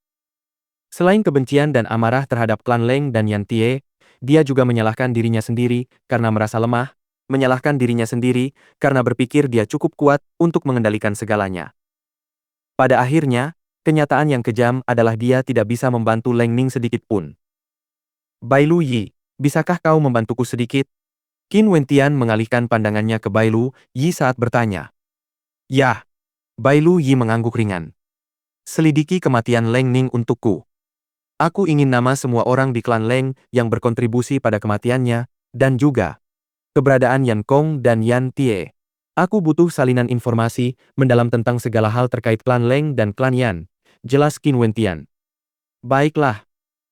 Selain kebencian dan amarah terhadap klan Leng dan Yan Tie, dia juga menyalahkan dirinya sendiri karena merasa lemah, menyalahkan dirinya sendiri karena berpikir dia cukup kuat untuk mengendalikan segalanya. Pada akhirnya, kenyataan yang kejam adalah dia tidak bisa membantu Leng Ning sedikit pun. Bai Luyi, bisakah kau membantuku sedikit? Qin Wentian mengalihkan pandangannya ke Bai Luyi saat bertanya. Yah, Bai Luyi mengangguk ringan. Selidiki kematian Leng Ning untukku. Aku ingin nama semua orang di klan Leng yang berkontribusi pada kematiannya, dan juga keberadaan Yan Kong dan Yan Tie. Aku butuh salinan informasi mendalam tentang segala hal terkait klan Leng dan klan Yan, jelas Qin Wentian. Baiklah.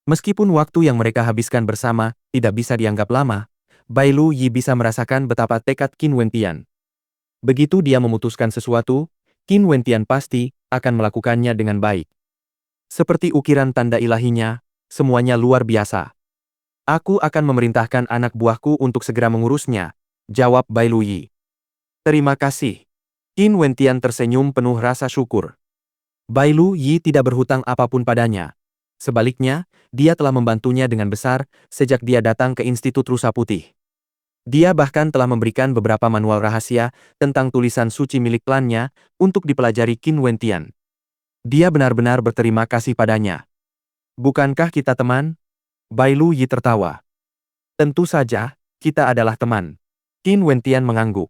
Meskipun waktu yang mereka habiskan bersama tidak bisa dianggap lama, Bai Lu Yi bisa merasakan betapa tekad Qin Wentian. Begitu dia memutuskan sesuatu, Qin Wentian pasti akan melakukannya dengan baik. Seperti ukiran tanda ilahinya, semuanya luar biasa. Aku akan memerintahkan anak buahku untuk segera mengurusnya, jawab Bai Lu Yi. Terima kasih. Qin Wentian tersenyum penuh rasa syukur. Bai Lu Yi tidak berhutang apapun padanya. Sebaliknya, dia telah membantunya dengan besar sejak dia datang ke Institut Rusa Putih. Dia bahkan telah memberikan beberapa manual rahasia tentang tulisan suci milik klannya untuk dipelajari Qin Wentian. Dia benar-benar berterima kasih padanya. Bukankah kita teman? Bai Lu Yi tertawa. Tentu saja, kita adalah teman. Qin Wentian mengangguk.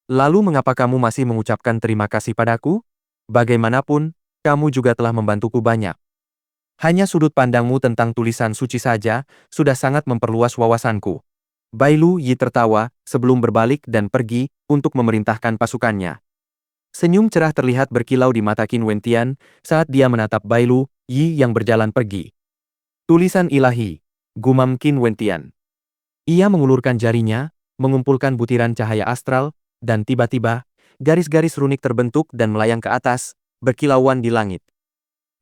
Lalu mengapa kamu masih mengucapkan terima kasih padaku? Bagaimanapun, kamu juga telah membantuku banyak. Hanya sudut pandangmu tentang tulisan suci saja sudah sangat memperluas wawasanku. Bai Lu Yi tertawa sebelum berbalik dan pergi untuk memerintahkan pasukannya. Senyum cerah terlihat berkilau di mata Qin Wentian saat dia menatap Bai Lu Yi yang berjalan pergi. Tulisan ilahi, gumam Qin Wentian. Ia mengulurkan jarinya, mengumpulkan butiran cahaya astral, dan tiba-tiba, garis-garis runik terbentuk dan melayang ke atas, berkilauan di langit.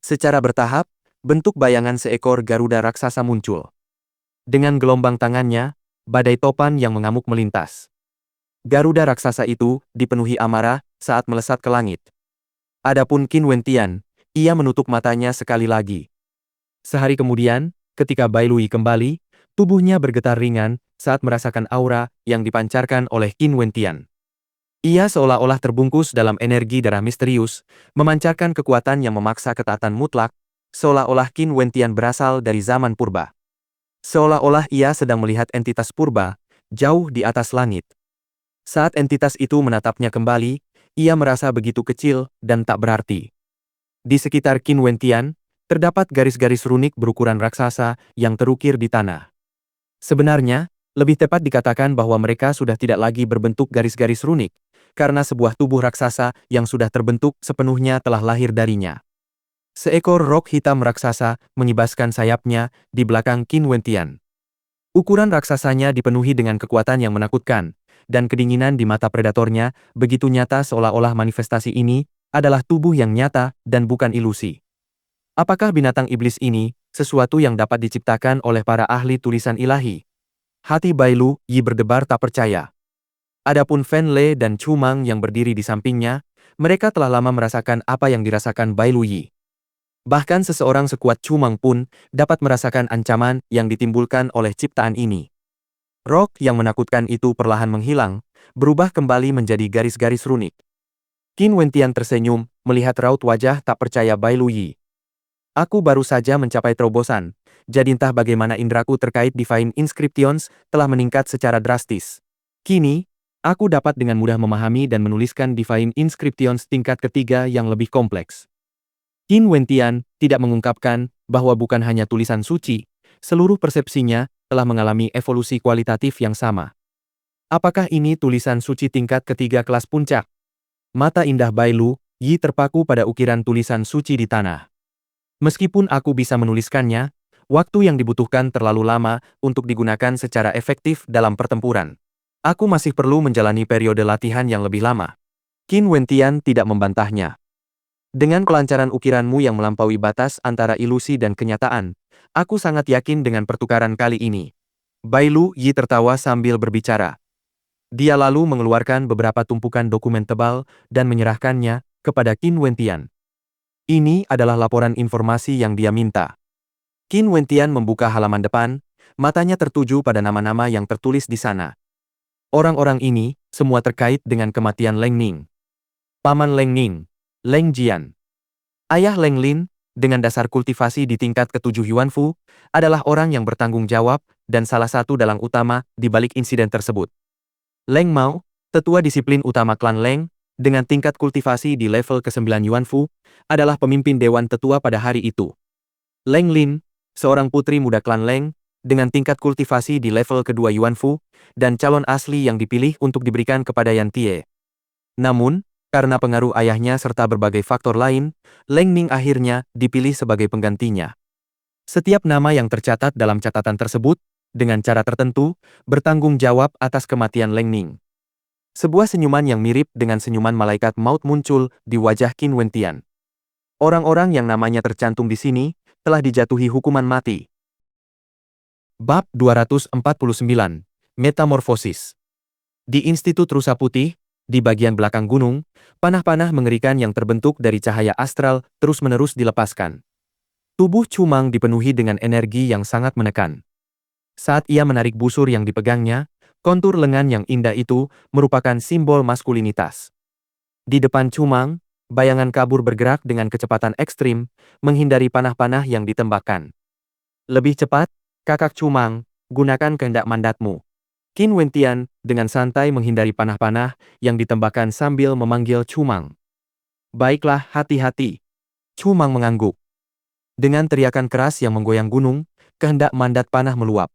Secara bertahap, bentuk bayangan seekor Garuda raksasa muncul. Dengan gelombang tangannya, badai topan yang mengamuk melintas. Garuda raksasa itu dipenuhi amarah saat melesat ke langit. Adapun Qin Wentian, ia menutup matanya sekali lagi. Sehari kemudian, ketika Bai Lu Yi kembali, tubuhnya bergetar ringan saat merasakan aura yang dipancarkan oleh Qin Wentian. Ia seolah-olah terbungkus dalam energi darah misterius, memancarkan kekuatan yang memaksa ketaatan mutlak, seolah-olah Qin Wentian berasal dari zaman purba. Seolah-olah ia sedang melihat entitas purba, jauh di atas langit. Saat entitas itu menatapnya kembali, ia merasa begitu kecil dan tak berarti. Di sekitar Qin Wentian, terdapat garis-garis runik berukuran raksasa yang terukir di tanah. Sebenarnya, lebih tepat dikatakan bahwa mereka sudah tidak lagi berbentuk garis-garis runik, karena sebuah tubuh raksasa yang sudah terbentuk sepenuhnya telah lahir darinya. Seekor rok hitam raksasa mengibaskan sayapnya di belakang Qin Wentian. Ukuran raksasanya dipenuhi dengan kekuatan yang menakutkan, dan kedinginan di mata predatornya begitu nyata seolah-olah manifestasi ini adalah tubuh yang nyata dan bukan ilusi. Apakah binatang iblis ini sesuatu yang dapat diciptakan oleh para ahli tulisan ilahi? Hati Bai Lu Yi berdebar tak percaya. Adapun Fan Le dan Chu Mang yang berdiri di sampingnya, mereka telah lama merasakan apa yang dirasakan Bai Lu Yi. Bahkan seseorang sekuat Chu Mang pun dapat merasakan ancaman yang ditimbulkan oleh ciptaan ini. Rok yang menakutkan itu perlahan menghilang, berubah kembali menjadi garis-garis runik. Qin Wentian tersenyum, melihat raut wajah tak percaya Bai Lu Yi. Aku baru saja mencapai terobosan, jadi entah bagaimana indraku terkait Divine Inscriptions telah meningkat secara drastis. Kini, aku dapat dengan mudah memahami dan menuliskan Divine Inscriptions tingkat ketiga yang lebih kompleks. Qin Wentian tidak mengungkapkan bahwa bukan hanya tulisan suci, seluruh persepsinya telah mengalami evolusi kualitatif yang sama. Apakah ini tulisan suci tingkat ketiga kelas puncak? Mata indah Bai Lu Yi terpaku pada ukiran tulisan suci di tanah. Meskipun aku bisa menuliskannya, waktu yang dibutuhkan terlalu lama untuk digunakan secara efektif dalam pertempuran. Aku masih perlu menjalani periode latihan yang lebih lama. Qin Wentian tidak membantahnya. Dengan kelancaran ukiranmu yang melampaui batas antara ilusi dan kenyataan, aku sangat yakin dengan pertukaran kali ini. Bai Lu Yi tertawa sambil berbicara. Dia lalu mengeluarkan beberapa tumpukan dokumen tebal dan menyerahkannya kepada Qin Wentian. Ini adalah laporan informasi yang dia minta. Qin Wentian membuka halaman depan, matanya tertuju pada nama-nama yang tertulis di sana. Orang-orang ini semua terkait dengan kematian Leng Ning. Paman Leng Ning, Leng Jian. Ayah Leng Lin, dengan dasar kultivasi di tingkat ke-7 Yuanfu, adalah orang yang bertanggung jawab dan salah satu dalang utama di balik insiden tersebut. Leng Mao, tetua disiplin utama klan Leng, dengan tingkat kultivasi di level ke-9 Yuanfu, adalah pemimpin dewan tetua pada hari itu. Leng Lin, seorang putri muda klan Leng, dengan tingkat kultivasi di level kedua Yuanfu, dan calon asli yang dipilih untuk diberikan kepada Yan Tie. Namun, karena pengaruh ayahnya serta berbagai faktor lain, Leng Ning akhirnya dipilih sebagai penggantinya. Setiap nama yang tercatat dalam catatan tersebut, dengan cara tertentu, bertanggung jawab atas kematian Leng Ning. Sebuah senyuman yang mirip dengan senyuman malaikat maut muncul di wajah Qin Wentian. Orang-orang yang namanya tercantum di sini, telah dijatuhi hukuman mati. Bab 249, Metamorfosis. Di Institut Rusa Putih, di bagian belakang gunung, panah-panah mengerikan yang terbentuk dari cahaya astral terus-menerus dilepaskan. Tubuh Cumang dipenuhi dengan energi yang sangat menekan. Saat ia menarik busur yang dipegangnya, kontur lengan yang indah itu merupakan simbol maskulinitas. Di depan Cumang, bayangan kabur bergerak dengan kecepatan ekstrim, menghindari panah-panah yang ditembakkan. Lebih cepat, kakak Cumang, gunakan kehendak mandatmu. Qin Wentian dengan santai menghindari panah-panah yang ditembakkan sambil memanggil Cumang. Baiklah, hati-hati. Cumang mengangguk. Dengan teriakan keras yang menggoyang gunung, kehendak mandat panah meluap.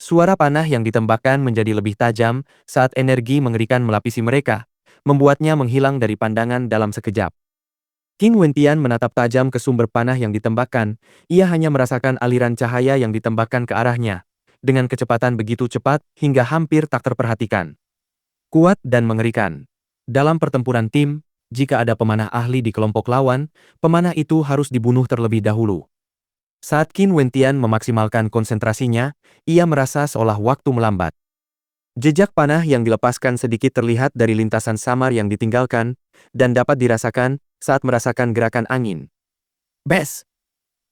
Suara panah yang ditembakkan menjadi lebih tajam saat energi mengerikan melapisi mereka, membuatnya menghilang dari pandangan dalam sekejap. Qin Wentian menatap tajam ke sumber panah yang ditembakkan, ia hanya merasakan aliran cahaya yang ditembakkan ke arahnya, dengan kecepatan begitu cepat hingga hampir tak terperhatikan. Kuat dan mengerikan. Dalam pertempuran tim, jika ada pemanah ahli di kelompok lawan, pemanah itu harus dibunuh terlebih dahulu. Saat Qin Wentian memaksimalkan konsentrasinya, ia merasa seolah waktu melambat. Jejak panah yang dilepaskan sedikit terlihat dari lintasan samar yang ditinggalkan, dan dapat dirasakan saat merasakan gerakan angin. Bes!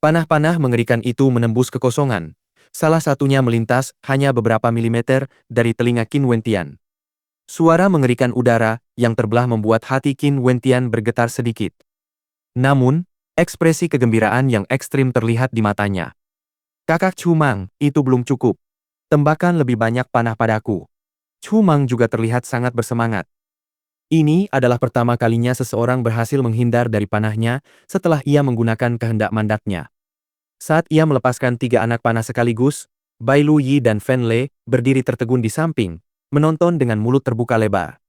Panah-panah mengerikan itu menembus kekosongan. Salah satunya melintas hanya beberapa milimeter dari telinga Qin Wentian. Suara mengerikan udara yang terbelah membuat hati Qin Wentian bergetar sedikit. Namun, ekspresi kegembiraan yang ekstrim terlihat di matanya. Kakak Cumang, itu belum cukup. Tembakan lebih banyak panah padaku. Cumang juga terlihat sangat bersemangat. Ini adalah pertama kalinya seseorang berhasil menghindar dari panahnya setelah ia menggunakan kehendak mandatnya. Saat ia melepaskan 3 anak panah sekaligus, Bai Lu Yi dan Fen Lei berdiri tertegun di samping, menonton dengan mulut terbuka lebar.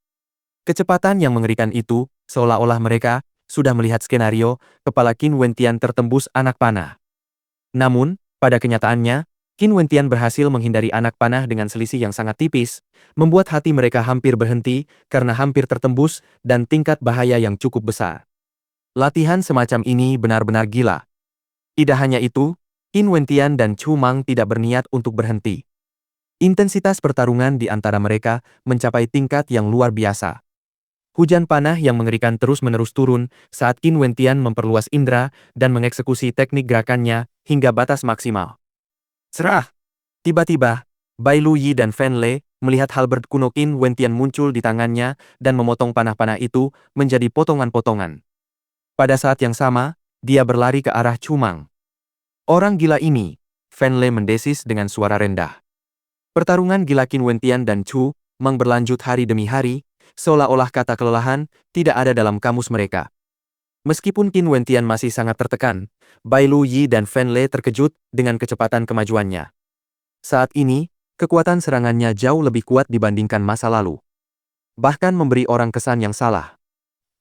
Kecepatan yang mengerikan itu, seolah-olah mereka sudah melihat skenario kepala Qin Wentian tertembus anak panah. Namun, pada kenyataannya, Qin Wentian berhasil menghindari anak panah dengan selisih yang sangat tipis, membuat hati mereka hampir berhenti karena hampir tertembus dan tingkat bahaya yang cukup besar. Latihan semacam ini benar-benar gila. Tidak hanya itu, Qin Wentian dan Cumang tidak berniat untuk berhenti. Intensitas pertarungan di antara mereka mencapai tingkat yang luar biasa. Hujan panah yang mengerikan terus-menerus turun saat Qin Wentian memperluas indera dan mengeksekusi teknik gerakannya hingga batas maksimal. Cerah! Tiba-tiba, Bai Lu Yi dan Fen Lei melihat halberd kuno Qin Wentian muncul di tangannya dan memotong panah-panah itu menjadi potongan-potongan. Pada saat yang sama, dia berlari ke arah Cumang. Orang gila ini, Fen Lei mendesis dengan suara rendah. Pertarungan gila Qin Wentian dan Cumang berlanjut hari demi hari, seolah-olah kata kelelahan tidak ada dalam kamus mereka. Meskipun Qin Wentian masih sangat tertekan, Bai Lu Yi dan Fen Lei terkejut dengan kecepatan kemajuannya. Saat ini, kekuatan serangannya jauh lebih kuat dibandingkan masa lalu. Bahkan memberi orang kesan yang salah.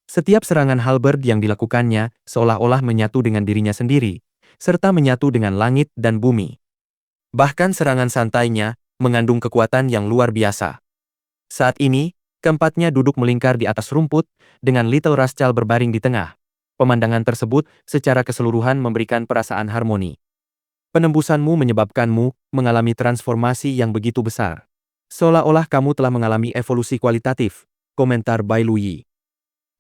Setiap serangan halberd yang dilakukannya seolah-olah menyatu dengan dirinya sendiri, serta menyatu dengan langit dan bumi. Bahkan serangan santainya mengandung kekuatan yang luar biasa. Saat ini, keempatnya duduk melingkar di atas rumput, dengan Little Rascal berbaring di tengah. Pemandangan tersebut secara keseluruhan memberikan perasaan harmoni. Penembusanmu menyebabkanmu mengalami transformasi yang begitu besar. Seolah-olah kamu telah mengalami evolusi kualitatif, komentar Bai Lu Yi.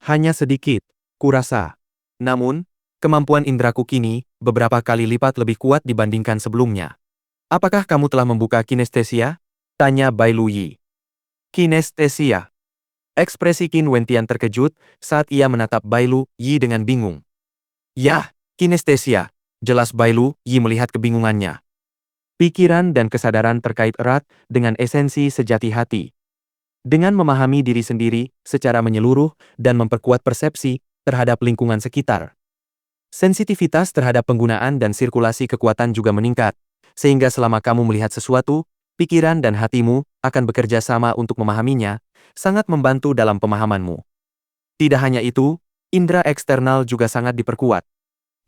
Hanya sedikit, kurasa. Namun, kemampuan indraku kini beberapa kali lipat lebih kuat dibandingkan sebelumnya. Apakah kamu telah membuka kinestesia? Tanya Bai Lu Yi. Kinestesia. Ekspresi Qin Wentian terkejut saat ia menatap Bai Lu Yi dengan bingung. Yah, kinestesia. Jelas Bai Lu Yi melihat kebingungannya. Pikiran dan kesadaran terkait erat dengan esensi sejati hati. Dengan memahami diri sendiri secara menyeluruh dan memperkuat persepsi terhadap lingkungan sekitar. Sensitivitas terhadap penggunaan dan sirkulasi kekuatan juga meningkat, sehingga selama kamu melihat sesuatu, pikiran dan hatimu akan bekerja sama untuk memahaminya, sangat membantu dalam pemahamanmu. Tidak hanya itu, indera eksternal juga sangat diperkuat.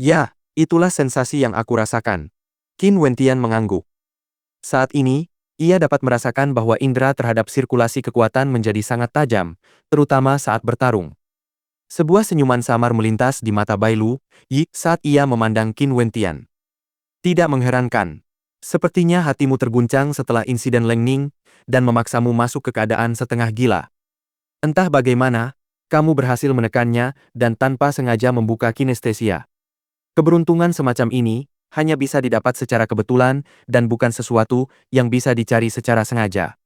Ya, itulah sensasi yang aku rasakan, Qin Wentian mengangguk. Saat ini, ia dapat merasakan bahwa indera terhadap sirkulasi kekuatan menjadi sangat tajam, terutama saat bertarung. Sebuah senyuman samar melintas di mata Bailu Yi saat ia memandang Qin Wentian. Tidak mengherankan. Sepertinya hatimu terguncang setelah insiden Leng Ning dan memaksamu masuk ke keadaan setengah gila. Entah bagaimana, kamu berhasil menekannya dan tanpa sengaja membuka kinestesia. Keberuntungan semacam ini hanya bisa didapat secara kebetulan dan bukan sesuatu yang bisa dicari secara sengaja.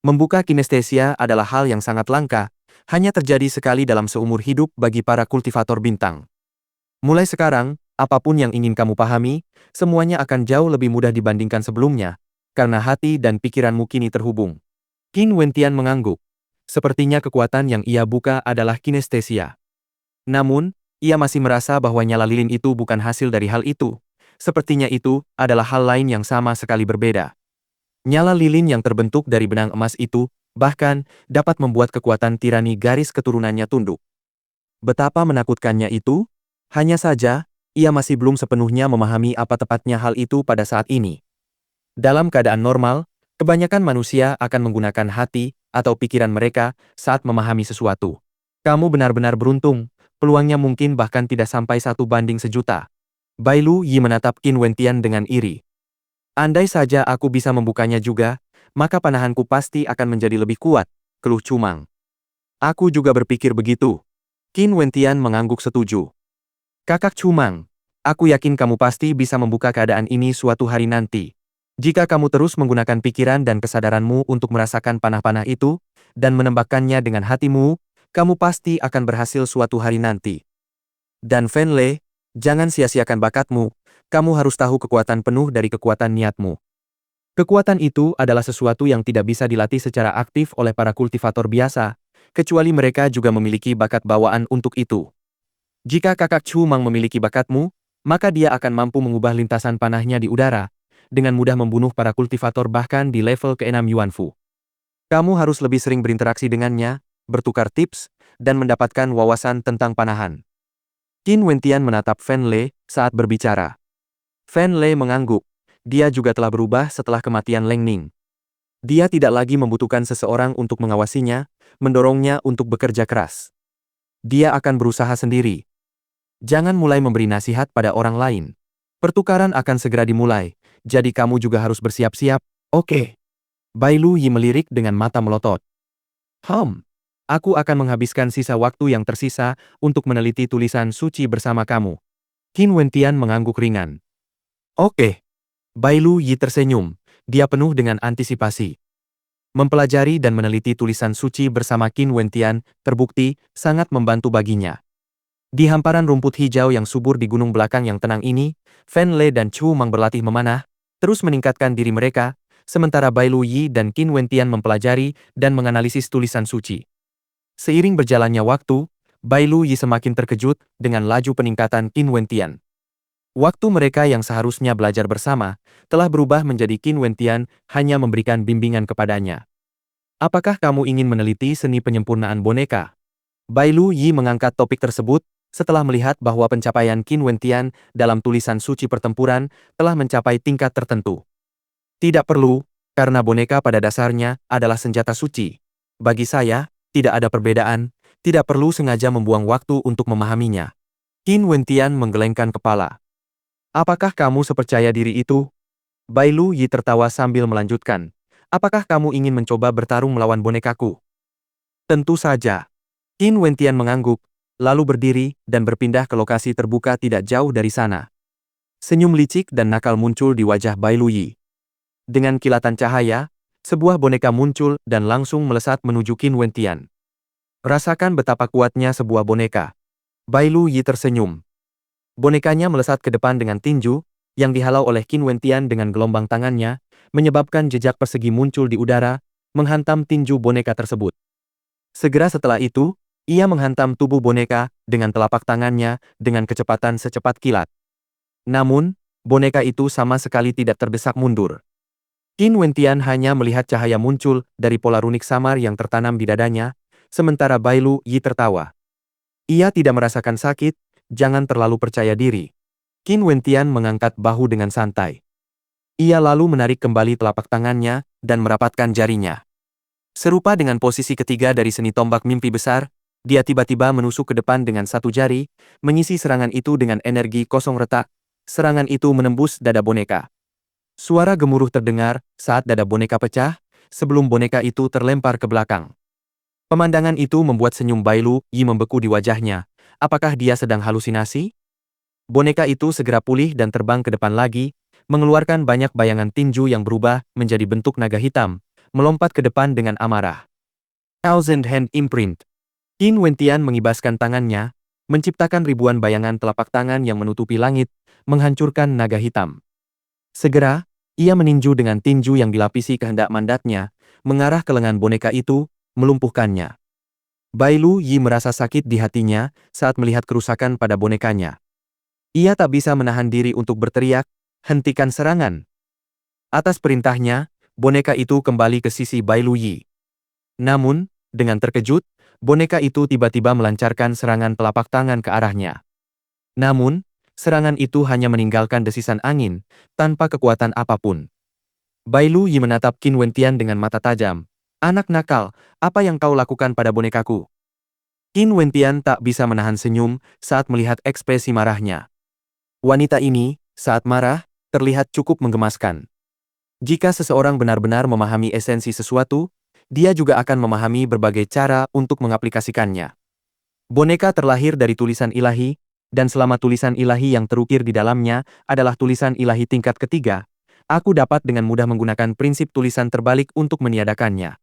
Membuka kinestesia adalah hal yang sangat langka, hanya terjadi sekali dalam seumur hidup bagi para kultivator bintang. Mulai sekarang, apapun yang ingin kamu pahami, semuanya akan jauh lebih mudah dibandingkan sebelumnya, karena hati dan pikiranmu kini terhubung. Qin Wentian mengangguk. Sepertinya kekuatan yang ia buka adalah kinestesia. Namun, ia masih merasa bahwa nyala lilin itu bukan hasil dari hal itu. Sepertinya itu adalah hal lain yang sama sekali berbeda. Nyala lilin yang terbentuk dari benang emas itu, bahkan, dapat membuat kekuatan tirani garis keturunannya tunduk. Betapa menakutkannya itu? Hanya saja, ia masih belum sepenuhnya memahami apa tepatnya hal itu pada saat ini. Dalam keadaan normal, kebanyakan manusia akan menggunakan hati atau pikiran mereka saat memahami sesuatu. Kamu benar-benar beruntung, peluangnya mungkin bahkan tidak sampai 1:1.000.000. Bailu Yi menatap Qin Wentian dengan iri. Andai saja aku bisa membukanya juga, maka panahanku pasti akan menjadi lebih kuat, keluh Cumang. Aku juga berpikir begitu. Qin Wentian mengangguk setuju. Kakak Cumang, aku yakin kamu pasti bisa membuka keadaan ini suatu hari nanti. Jika kamu terus menggunakan pikiran dan kesadaranmu untuk merasakan panah-panah itu, dan menembakkannya dengan hatimu, kamu pasti akan berhasil suatu hari nanti. Dan Fen Lei, jangan sia-siakan bakatmu, kamu harus tahu kekuatan penuh dari kekuatan niatmu. Kekuatan itu adalah sesuatu yang tidak bisa dilatih secara aktif oleh para kultivator biasa, kecuali mereka juga memiliki bakat bawaan untuk itu. Jika kakak Chu Mang memiliki bakatmu, maka dia akan mampu mengubah lintasan panahnya di udara, dengan mudah membunuh para kultivator bahkan di level ke-6 Yuanfu. Kamu harus lebih sering berinteraksi dengannya, bertukar tips, dan mendapatkan wawasan tentang panahan. Qin Wentian menatap Fen Lei saat berbicara. Fen Lei mengangguk. Dia juga telah berubah setelah kematian Leng Ning. Dia tidak lagi membutuhkan seseorang untuk mengawasinya, mendorongnya untuk bekerja keras. Dia akan berusaha sendiri. Jangan mulai memberi nasihat pada orang lain. Pertukaran akan segera dimulai, jadi kamu juga harus bersiap-siap, oke? Bailu Yi melirik dengan mata melotot. Aku akan menghabiskan sisa waktu yang tersisa untuk meneliti tulisan suci bersama kamu. Qin Wentian mengangguk ringan. Oke. Bailu Yi tersenyum, dia penuh dengan antisipasi. Mempelajari dan meneliti tulisan suci bersama Qin Wentian terbukti sangat membantu baginya. Di hamparan rumput hijau yang subur di gunung belakang yang tenang ini, Fen Lei dan Chu Mang berlatih memanah, terus meningkatkan diri mereka, sementara Bailu Yi dan Qin Wentian mempelajari dan menganalisis tulisan suci. Seiring berjalannya waktu, Bailu Yi semakin terkejut dengan laju peningkatan Qin Wentian. Waktu mereka yang seharusnya belajar bersama, telah berubah menjadi Qin Wentian hanya memberikan bimbingan kepadanya. Apakah kamu ingin meneliti seni penyempurnaan boneka? Bailu Yi mengangkat topik tersebut, setelah melihat bahwa pencapaian Qin Wentian dalam tulisan suci pertempuran telah mencapai tingkat tertentu. Tidak perlu, karena boneka pada dasarnya adalah senjata suci. Bagi saya, tidak ada perbedaan, tidak perlu sengaja membuang waktu untuk memahaminya. Qin Wentian menggelengkan kepala. Apakah kamu sepercaya diri itu? Bailu Yi tertawa sambil melanjutkan. Apakah kamu ingin mencoba bertarung melawan bonekaku? Tentu saja. Qin Wentian mengangguk, lalu berdiri dan berpindah ke lokasi terbuka tidak jauh dari sana. Senyum licik dan nakal muncul di wajah Bailu Yi. Dengan kilatan cahaya, sebuah boneka muncul dan langsung melesat menuju Qin Wentian. Rasakan betapa kuatnya sebuah boneka. Bailu Yi tersenyum. Bonekanya melesat ke depan dengan tinju, yang dihalau oleh Qin Wentian dengan gelombang tangannya, menyebabkan jejak persegi muncul di udara, menghantam tinju boneka tersebut. Segera setelah itu, ia menghantam tubuh boneka dengan telapak tangannya dengan kecepatan secepat kilat. Namun, boneka itu sama sekali tidak terdesak mundur. Qin Wentian hanya melihat cahaya muncul dari pola runik samar yang tertanam di dadanya, sementara Bailu Yi tertawa. Ia tidak merasakan sakit, jangan terlalu percaya diri. Qin Wentian mengangkat bahu dengan santai. Ia lalu menarik kembali telapak tangannya dan merapatkan jarinya. Serupa dengan posisi ketiga dari seni tombak mimpi besar, dia tiba-tiba menusuk ke depan dengan satu jari, mengisi serangan itu dengan energi kosong retak. Serangan itu menembus dada boneka. Suara gemuruh terdengar saat dada boneka pecah, sebelum boneka itu terlempar ke belakang. Pemandangan itu membuat senyum Bailu Yi membeku di wajahnya. Apakah dia sedang halusinasi? Boneka itu segera pulih dan terbang ke depan lagi, mengeluarkan banyak bayangan tinju yang berubah menjadi bentuk naga hitam, melompat ke depan dengan amarah. Thousand Hand Imprint. Qin Wentian mengibaskan tangannya, menciptakan ribuan bayangan telapak tangan yang menutupi langit, menghancurkan naga hitam. Segera, ia meninju dengan tinju yang dilapisi kehendak mandatnya, mengarah ke lengan boneka itu, melumpuhkannya. Bailu Yi merasa sakit di hatinya saat melihat kerusakan pada bonekanya. Ia tak bisa menahan diri untuk berteriak, "Hentikan serangan!" Atas perintahnya, boneka itu kembali ke sisi Bailu Yi. Namun, dengan terkejut, boneka itu tiba-tiba melancarkan serangan telapak tangan ke arahnya. Namun, serangan itu hanya meninggalkan desisan angin, tanpa kekuatan apapun. Bailu Yi menatap Qin Wentian dengan mata tajam. "Anak nakal, apa yang kau lakukan pada bonekaku?" Qin Wentian tak bisa menahan senyum saat melihat ekspresi marahnya. Wanita ini, saat marah, terlihat cukup menggemaskan. Jika seseorang benar-benar memahami esensi sesuatu, dia juga akan memahami berbagai cara untuk mengaplikasikannya. Boneka terlahir dari tulisan ilahi, dan selama tulisan ilahi yang terukir di dalamnya adalah tulisan ilahi tingkat ketiga, aku dapat dengan mudah menggunakan prinsip tulisan terbalik untuk meniadakannya.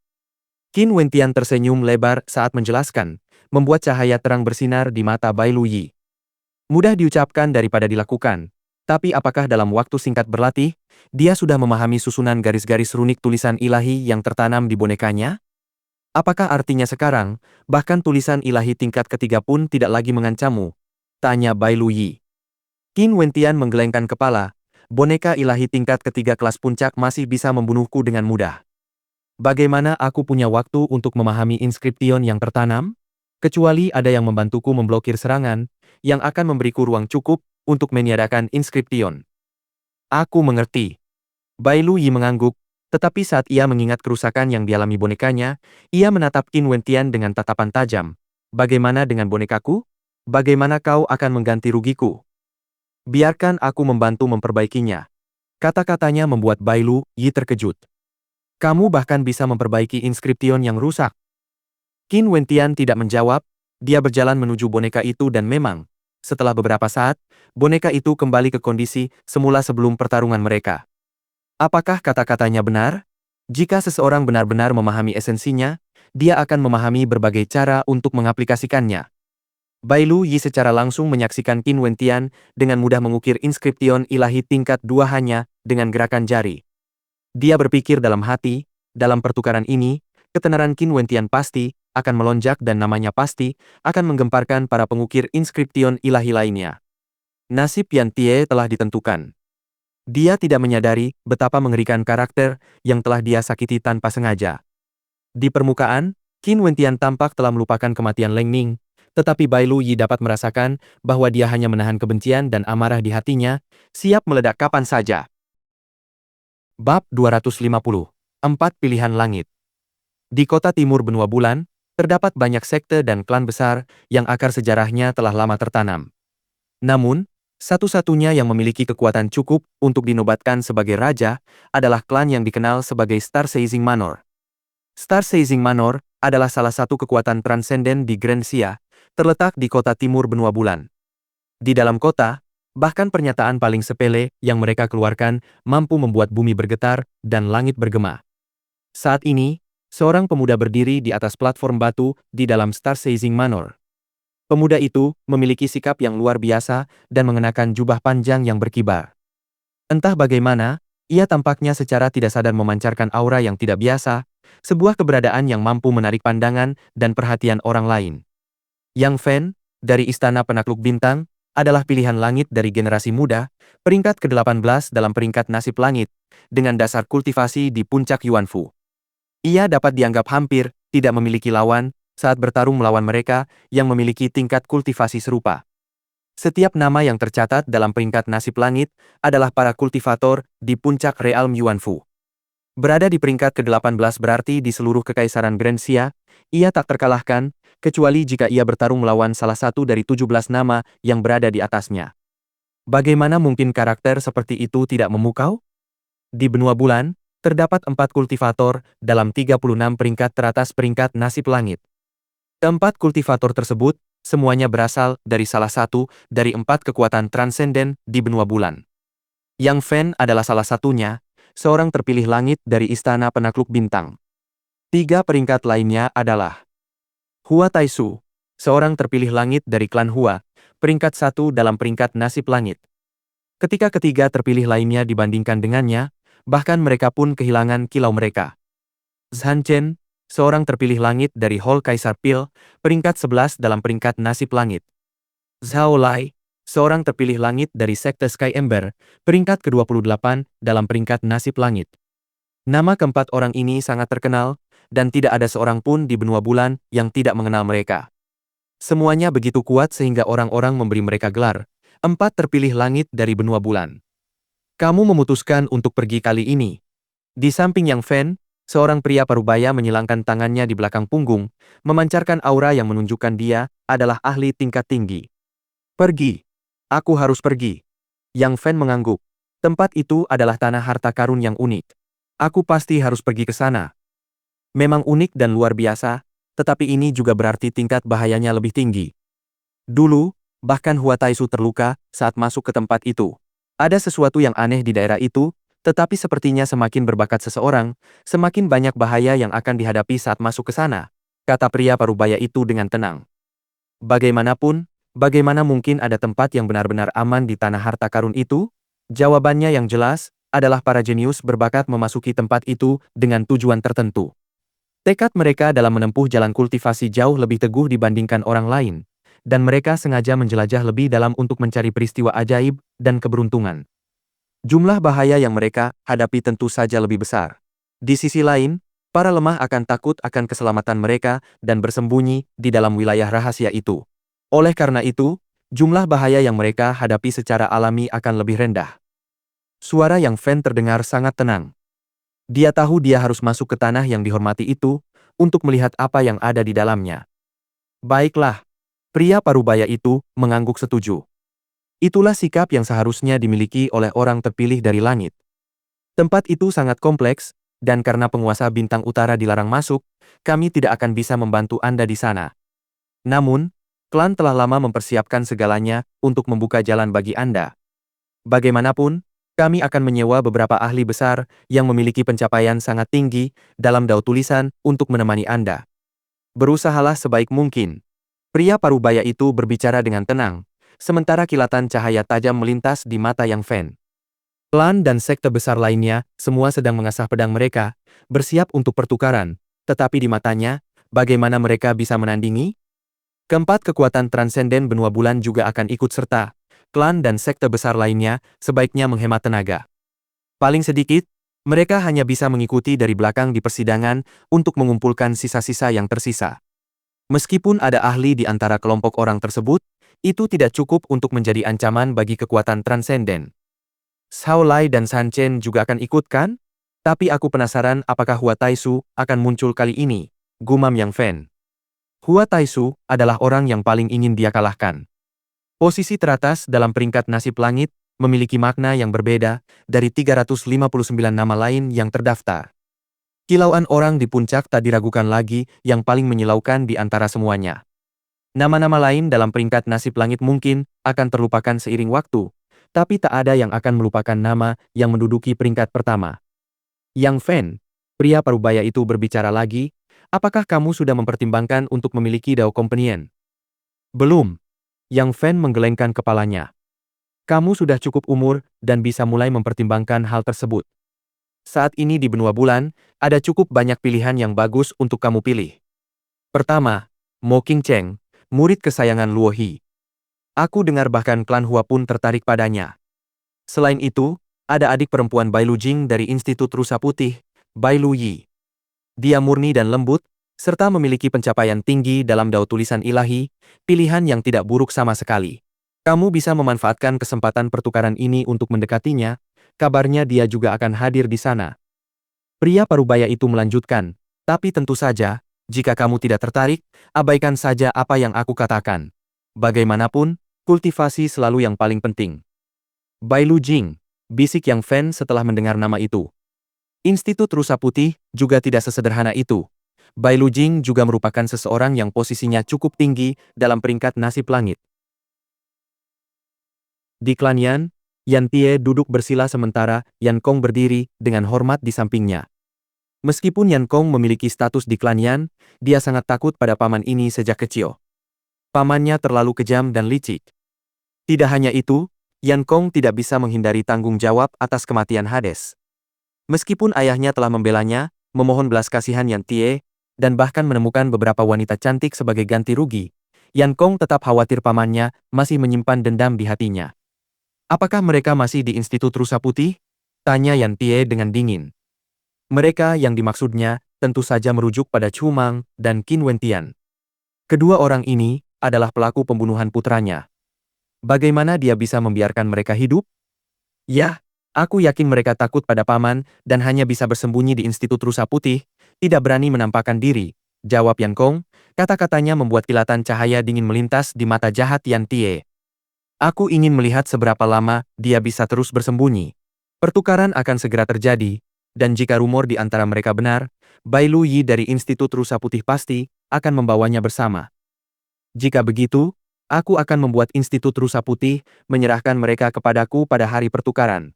Qin Wentian tersenyum lebar saat menjelaskan, membuat cahaya terang bersinar di mata Bailu Yi. Mudah diucapkan daripada dilakukan, tapi apakah dalam waktu singkat berlatih, dia sudah memahami susunan garis-garis runik tulisan ilahi yang tertanam di bonekanya? Apakah artinya sekarang, bahkan tulisan ilahi tingkat ketiga pun tidak lagi mengancammu? Tanya Bailu Yi. Qin Wentian menggelengkan kepala, boneka ilahi tingkat ketiga kelas puncak masih bisa membunuhku dengan mudah. Bagaimana aku punya waktu untuk memahami inskription yang tertanam? Kecuali ada yang membantuku memblokir serangan, yang akan memberiku ruang cukup untuk meniadakan inskription. Aku mengerti. Bailu Yi mengangguk, tetapi saat ia mengingat kerusakan yang dialami bonekanya, ia menatap Qin Wentian dengan tatapan tajam. Bagaimana dengan bonekaku? Bagaimana kau akan mengganti rugiku? Biarkan aku membantu memperbaikinya. Kata-katanya membuat Bailu Yi terkejut. Kamu bahkan bisa memperbaiki inskription yang rusak. Qin Wentian tidak menjawab, dia berjalan menuju boneka itu dan memang, setelah beberapa saat, boneka itu kembali ke kondisi semula sebelum pertarungan mereka. Apakah kata-katanya benar? Jika seseorang benar-benar memahami esensinya, dia akan memahami berbagai cara untuk mengaplikasikannya. Bailu Yi secara langsung menyaksikan Qin Wentian dengan mudah mengukir inskription ilahi tingkat 2 hanya dengan gerakan jari. Dia berpikir dalam hati, dalam pertukaran ini, ketenaran Qin Wentian pasti akan melonjak dan namanya pasti akan menggemparkan para pengukir inskription ilahi lainnya. Nasib Yan Tie telah ditentukan. Dia tidak menyadari betapa mengerikan karakter yang telah dia sakiti tanpa sengaja. Di permukaan, Qin Wentian tampak telah melupakan kematian Leng Ning, tetapi Bailu Yi dapat merasakan bahwa dia hanya menahan kebencian dan amarah di hatinya, siap meledak kapan saja. Bab 250. 4 Pilihan Langit. Di kota timur benua bulan, terdapat banyak sekte dan klan besar yang akar sejarahnya telah lama tertanam. Namun, satu-satunya yang memiliki kekuatan cukup untuk dinobatkan sebagai raja adalah klan yang dikenal sebagai Star Seizing Manor. Star Seizing Manor adalah salah satu kekuatan transenden di Grand Xia, terletak di kota timur benua bulan. Di dalam kota, bahkan pernyataan paling sepele yang mereka keluarkan mampu membuat bumi bergetar dan langit bergema. Saat ini, seorang pemuda berdiri di atas platform batu di dalam Star Seizing Manor. Pemuda itu memiliki sikap yang luar biasa dan mengenakan jubah panjang yang berkibar. Entah bagaimana, ia tampaknya secara tidak sadar memancarkan aura yang tidak biasa, sebuah keberadaan yang mampu menarik pandangan dan perhatian orang lain. Yang Fen, dari Istana Penakluk Bintang, adalah pilihan langit dari generasi muda, peringkat ke-18 dalam peringkat nasib langit, dengan dasar kultivasi di puncak Yuanfu. Ia dapat dianggap hampir tidak memiliki lawan saat bertarung melawan mereka yang memiliki tingkat kultivasi serupa. Setiap nama yang tercatat dalam peringkat nasib langit adalah para kultivator di puncak realm Yuanfu. Berada di peringkat ke-18 berarti di seluruh kekaisaran Grensia, ia tak terkalahkan, kecuali jika ia bertarung melawan salah satu dari 17 nama yang berada di atasnya. Bagaimana mungkin karakter seperti itu tidak memukau? Di benua bulan, terdapat 4 kultivator dalam 36 peringkat teratas peringkat nasib langit. Keempat kultivator tersebut, semuanya berasal dari salah satu dari 4 kekuatan transenden di benua bulan. Yang Fen adalah salah satunya, seorang terpilih langit dari Istana Penakluk Bintang. 3 peringkat lainnya adalah Hua Taisu, seorang terpilih langit dari klan Hua, peringkat 1 dalam peringkat nasib langit. Ketika ketiga terpilih lainnya dibandingkan dengannya, bahkan mereka pun kehilangan kilau mereka. Zhan Chen, seorang terpilih langit dari Hall Kaisar Pil, peringkat 11 dalam peringkat nasib langit. Zhao Lai, seorang terpilih langit dari Sekte Sky Ember, peringkat ke-28 dalam peringkat nasib langit. Nama keempat orang ini sangat terkenal, dan tidak ada seorang pun di benua bulan yang tidak mengenal mereka. Semuanya begitu kuat sehingga orang-orang memberi mereka gelar, 4 terpilih langit dari benua bulan. Kamu memutuskan untuk pergi kali ini. Di samping Yang Fen, seorang pria parubaya menyilangkan tangannya di belakang punggung, memancarkan aura yang menunjukkan dia adalah ahli tingkat tinggi. Pergi. Aku harus pergi. Yang Fen mengangguk. Tempat itu adalah tanah harta karun yang unik. Aku pasti harus pergi ke sana. Memang unik dan luar biasa, tetapi ini juga berarti tingkat bahayanya lebih tinggi. Dulu, bahkan Hua Taisu terluka saat masuk ke tempat itu. Ada sesuatu yang aneh di daerah itu, tetapi sepertinya semakin berbakat seseorang, semakin banyak bahaya yang akan dihadapi saat masuk ke sana, kata pria parubaya itu dengan tenang. Bagaimanapun, bagaimana mungkin ada tempat yang benar-benar aman di tanah harta karun itu? Jawabannya yang jelas adalah para jenius berbakat memasuki tempat itu dengan tujuan tertentu. Tekad mereka dalam menempuh jalan kultivasi jauh lebih teguh dibandingkan orang lain, dan mereka sengaja menjelajah lebih dalam untuk mencari peristiwa ajaib dan keberuntungan. Jumlah bahaya yang mereka hadapi tentu saja lebih besar. Di sisi lain, para lemah akan takut akan keselamatan mereka dan bersembunyi di dalam wilayah rahasia itu. Oleh karena itu, jumlah bahaya yang mereka hadapi secara alami akan lebih rendah. Suara Yang Fen terdengar sangat tenang. Dia tahu dia harus masuk ke tanah yang dihormati itu untuk melihat apa yang ada di dalamnya. Baiklah, pria parubaya itu mengangguk setuju. Itulah sikap yang seharusnya dimiliki oleh orang terpilih dari langit. Tempat itu sangat kompleks, dan karena penguasa bintang utara dilarang masuk, kami tidak akan bisa membantu Anda di sana. Namun, klan telah lama mempersiapkan segalanya untuk membuka jalan bagi Anda. Bagaimanapun, kami akan menyewa beberapa ahli besar yang memiliki pencapaian sangat tinggi dalam dao tulisan untuk menemani Anda. Berusahalah sebaik mungkin. Pria parubaya itu berbicara dengan tenang, sementara kilatan cahaya tajam melintas di mata Yang Fen. Klan dan sekte besar lainnya semua sedang mengasah pedang mereka, bersiap untuk pertukaran, tetapi di matanya, bagaimana mereka bisa menandingi? Keempat kekuatan transenden benua bulan juga akan ikut serta. Klan dan sekte besar lainnya sebaiknya menghemat tenaga. Paling sedikit, mereka hanya bisa mengikuti dari belakang di persidangan untuk mengumpulkan sisa-sisa yang tersisa. Meskipun ada ahli di antara kelompok orang tersebut, itu tidak cukup untuk menjadi ancaman bagi kekuatan transenden. Zhao Lai dan Zhan Chen juga akan ikut kan? Tapi aku penasaran apakah Hua Taisu akan muncul kali ini, gumam Yang Fen. Hua Taisu adalah orang yang paling ingin dia kalahkan. Posisi teratas dalam peringkat nasib langit memiliki makna yang berbeda dari 359 nama lain yang terdaftar. Kilauan orang di puncak tak diragukan lagi yang paling menyilaukan di antara semuanya. Nama-nama lain dalam peringkat nasib langit mungkin akan terlupakan seiring waktu, tapi tak ada yang akan melupakan nama yang menduduki peringkat pertama. Yang Fen, pria parubaya itu berbicara lagi, apakah kamu sudah mempertimbangkan untuk memiliki dao companion? Belum. Yang Fen menggelengkan kepalanya. Kamu sudah cukup umur dan bisa mulai mempertimbangkan hal tersebut. Saat ini di benua bulan, ada cukup banyak pilihan yang bagus untuk kamu pilih. Pertama, Mo Qingcheng, murid kesayangan Luo He. Aku dengar bahkan klan Hua pun tertarik padanya. Selain itu, ada adik perempuan Bai Lujing dari Institut Rusa Putih, Bai Luyi. Dia murni dan lembut, serta memiliki pencapaian tinggi dalam dao tulisan ilahi, pilihan yang tidak buruk sama sekali. Kamu bisa memanfaatkan kesempatan pertukaran ini untuk mendekatinya, kabarnya dia juga akan hadir di sana. Pria parubaya itu melanjutkan, tapi tentu saja, jika kamu tidak tertarik, abaikan saja apa yang aku katakan. Bagaimanapun, kultivasi selalu yang paling penting. Bai Lu Jing, bisik Yang Fen setelah mendengar nama itu. Institut Rusa Putih juga tidak sesederhana itu. Bai Lu Jing juga merupakan seseorang yang posisinya cukup tinggi dalam peringkat nasib langit. Di klan Yan Tie duduk bersila sementara Yan Kong berdiri dengan hormat di sampingnya. Meskipun Yan Kong memiliki status di klan Yan, dia sangat takut pada paman ini sejak kecil. Pamannya terlalu kejam dan licik. Tidak hanya itu, Yan Kong tidak bisa menghindari tanggung jawab atas kematian Hades. Meskipun ayahnya telah membelanya, memohon belas kasihan Yan Tie, dan bahkan menemukan beberapa wanita cantik sebagai ganti rugi, Yan Kong tetap khawatir pamannya masih menyimpan dendam di hatinya. Apakah mereka masih di Institut Rusa Putih? Tanya Yan Tie dengan dingin. Mereka yang dimaksudnya tentu saja merujuk pada Chu Mang dan Qin Wentian. Kedua orang ini adalah pelaku pembunuhan putranya. Bagaimana dia bisa membiarkan mereka hidup? Ya, aku yakin mereka takut pada paman dan hanya bisa bersembunyi di Institut Rusa Putih, tidak berani menampakkan diri, jawab Yan Kong. Kata-katanya membuat kilatan cahaya dingin melintas di mata jahat Yan Tie. Aku ingin melihat seberapa lama dia bisa terus bersembunyi. Pertukaran akan segera terjadi, dan jika rumor di antara mereka benar, Bai Lu Yi dari Institut Rusa Putih pasti akan membawanya bersama. Jika begitu, aku akan membuat Institut Rusa Putih menyerahkan mereka kepadaku pada hari pertukaran.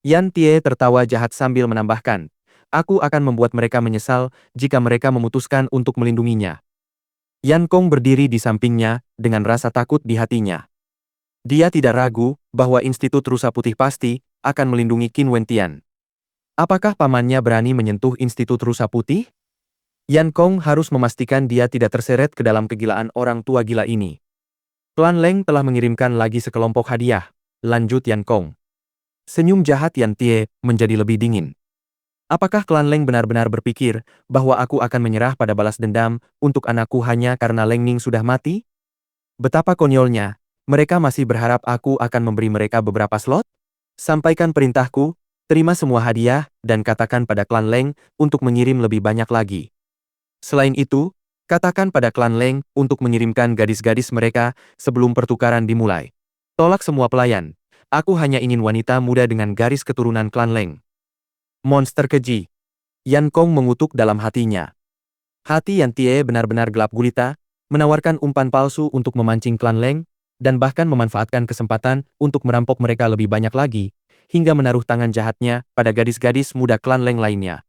Yan Tie tertawa jahat sambil menambahkan, aku akan membuat mereka menyesal jika mereka memutuskan untuk melindunginya. Yan Kong berdiri di sampingnya dengan rasa takut di hatinya. Dia tidak ragu bahwa Institut Rusa Putih pasti akan melindungi Qin Wentian. Apakah pamannya berani menyentuh Institut Rusa Putih? Yan Kong harus memastikan dia tidak terseret ke dalam kegilaan orang tua gila ini. Klan Leng telah mengirimkan lagi sekelompok hadiah, lanjut Yan Kong. Senyum jahat Yan Tie menjadi lebih dingin. Apakah klan Leng benar-benar berpikir bahwa aku akan menyerah pada balas dendam untuk anakku hanya karena Leng Ning sudah mati? Betapa konyolnya. Mereka masih berharap aku akan memberi mereka beberapa slot? Sampaikan perintahku, terima semua hadiah, dan katakan pada klan Leng untuk mengirim lebih banyak lagi. Selain itu, katakan pada klan Leng untuk mengirimkan gadis-gadis mereka sebelum pertukaran dimulai. Tolak semua pelayan. Aku hanya ingin wanita muda dengan garis keturunan klan Leng. Monster keji. Yan Kong mengutuk dalam hatinya. Hati Yan Tie benar-benar gelap gulita, menawarkan umpan palsu untuk memancing klan Leng, dan bahkan memanfaatkan kesempatan untuk merampok mereka lebih banyak lagi, hingga menaruh tangan jahatnya pada gadis-gadis muda klan Leng lainnya.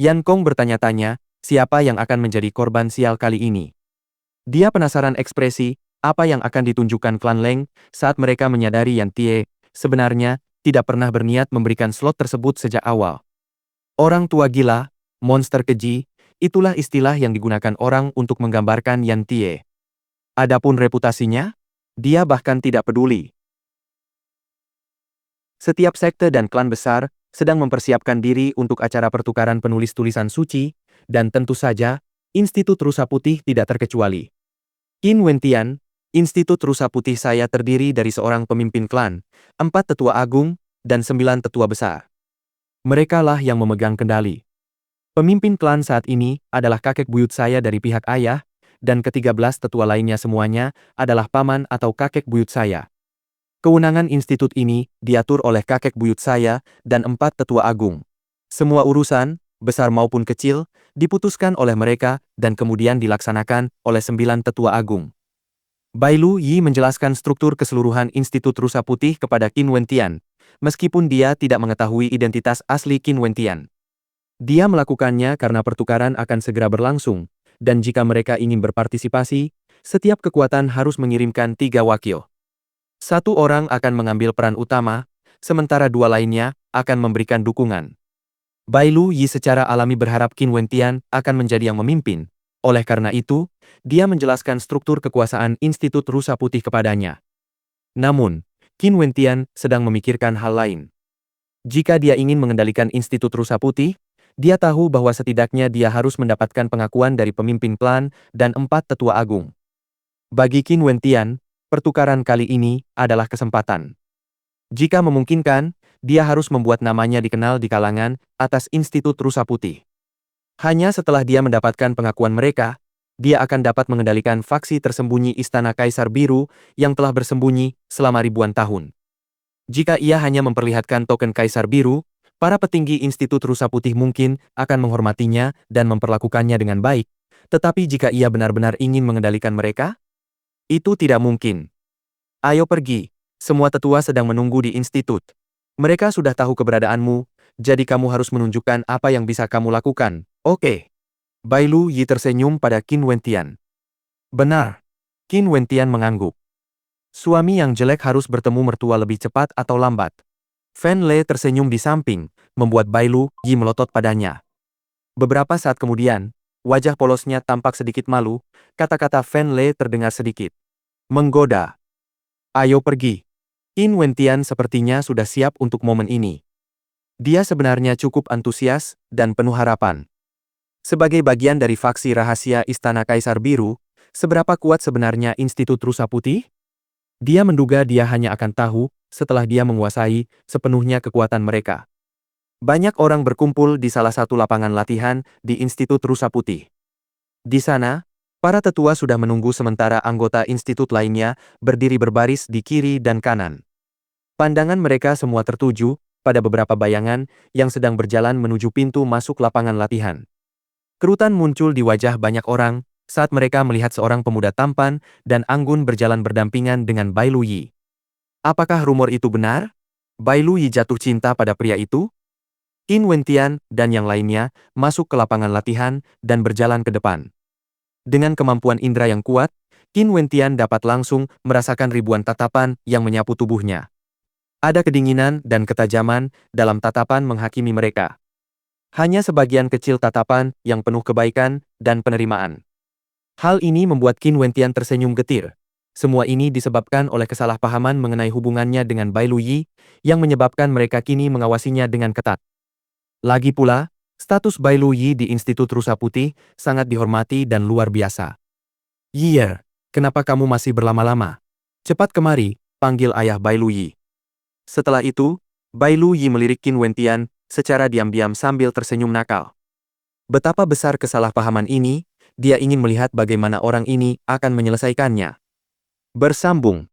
Yan Kong bertanya-tanya, siapa yang akan menjadi korban sial kali ini? Dia penasaran ekspresi apa yang akan ditunjukkan klan Leng saat mereka menyadari Yan Tie sebenarnya tidak pernah berniat memberikan slot tersebut sejak awal. Orang tua gila, monster keji, itulah istilah yang digunakan orang untuk menggambarkan Yan Tie. Adapun reputasinya, dia bahkan tidak peduli. Setiap sekte dan klan besar sedang mempersiapkan diri untuk acara pertukaran penulis tulisan suci, dan tentu saja, Institut Rusa Putih tidak terkecuali. Qin Wentian, Institut Rusa Putih saya terdiri dari seorang pemimpin klan, 4 tetua agung, dan 9 tetua besar. Mereka lah yang memegang kendali. Pemimpin klan saat ini adalah kakek buyut saya dari pihak ayah, dan ke-13 tetua lainnya semuanya adalah paman atau kakek buyut saya. Kewenangan institut ini diatur oleh kakek buyut saya dan 4 tetua agung. Semua urusan, besar maupun kecil, diputuskan oleh mereka dan kemudian dilaksanakan oleh 9 tetua agung. Bai Lu Yi menjelaskan struktur keseluruhan Institut Rusa Putih kepada Qin Wentian, meskipun dia tidak mengetahui identitas asli Qin Wentian. Dia melakukannya karena pertukaran akan segera berlangsung, dan jika mereka ingin berpartisipasi, setiap kekuatan harus mengirimkan 3 wakil. 1 orang akan mengambil peran utama, sementara 2 lainnya akan memberikan dukungan. Bai Lu Yi secara alami berharap Qin Wentian akan menjadi yang memimpin. Oleh karena itu, dia menjelaskan struktur kekuasaan Institut Rusa Putih kepadanya. Namun, Qin Wentian sedang memikirkan hal lain. Jika dia ingin mengendalikan Institut Rusa Putih, dia tahu bahwa setidaknya dia harus mendapatkan pengakuan dari pemimpin klan dan 4 tetua agung. Bagi Qin Wentian, pertukaran kali ini adalah kesempatan. Jika memungkinkan, dia harus membuat namanya dikenal di kalangan atas Institut Rusa Putih. Hanya setelah dia mendapatkan pengakuan mereka, dia akan dapat mengendalikan faksi tersembunyi Istana Kaisar Biru yang telah bersembunyi selama ribuan tahun. Jika ia hanya memperlihatkan token Kaisar Biru, para petinggi Institut Rusa Putih mungkin akan menghormatinya dan memperlakukannya dengan baik. Tetapi jika ia benar-benar ingin mengendalikan mereka, itu tidak mungkin. Ayo pergi. Semua tetua sedang menunggu di institut. Mereka sudah tahu keberadaanmu, jadi kamu harus menunjukkan apa yang bisa kamu lakukan. Oke. Bai Lu Yi tersenyum pada Qin Wentian. Benar. Qin Wentian mengangguk. Suami yang jelek harus bertemu mertua lebih cepat atau lambat. Fan Le tersenyum di samping, membuat Bai Lu Yi melotot padanya. Beberapa saat kemudian, wajah polosnya tampak sedikit malu, kata-kata Fan Le terdengar sedikit menggoda. Ayo pergi. Qin Wentian sepertinya sudah siap untuk momen ini. Dia sebenarnya cukup antusias dan penuh harapan. Sebagai bagian dari faksi rahasia Istana Kaisar Biru, seberapa kuat sebenarnya Institut Rusa Putih? Dia menduga dia hanya akan tahu setelah dia menguasai sepenuhnya kekuatan mereka. Banyak orang berkumpul di salah satu lapangan latihan di Institut Rusa Putih. Di sana, para tetua sudah menunggu sementara anggota institut lainnya berdiri berbaris di kiri dan kanan. Pandangan mereka semua tertuju pada beberapa bayangan yang sedang berjalan menuju pintu masuk lapangan latihan. Kerutan muncul di wajah banyak orang saat mereka melihat seorang pemuda tampan dan anggun berjalan berdampingan dengan Bai Lu Yi. Apakah rumor itu benar? Bai Lu Yi jatuh cinta pada pria itu? Qin Wentian dan yang lainnya masuk ke lapangan latihan dan berjalan ke depan. Dengan kemampuan indera yang kuat, Qin Wentian dapat langsung merasakan ribuan tatapan yang menyapu tubuhnya. Ada kedinginan dan ketajaman dalam tatapan menghakimi mereka. Hanya sebagian kecil tatapan yang penuh kebaikan dan penerimaan. Hal ini membuat Qin Wentian tersenyum getir. Semua ini disebabkan oleh kesalahpahaman mengenai hubungannya dengan Bai Lu Yi, yang menyebabkan mereka kini mengawasinya dengan ketat. Lagi pula, status Bai Lu Yi di Institut Rusa Putih sangat dihormati dan luar biasa. Yi, kenapa kamu masih berlama-lama? Cepat kemari, panggil ayah Bai Lu Yi. Setelah itu, Bai Lu Yi melirik Qin Wentian secara diam-diam sambil tersenyum nakal. Betapa besar kesalahpahaman ini, dia ingin melihat bagaimana orang ini akan menyelesaikannya. Bersambung.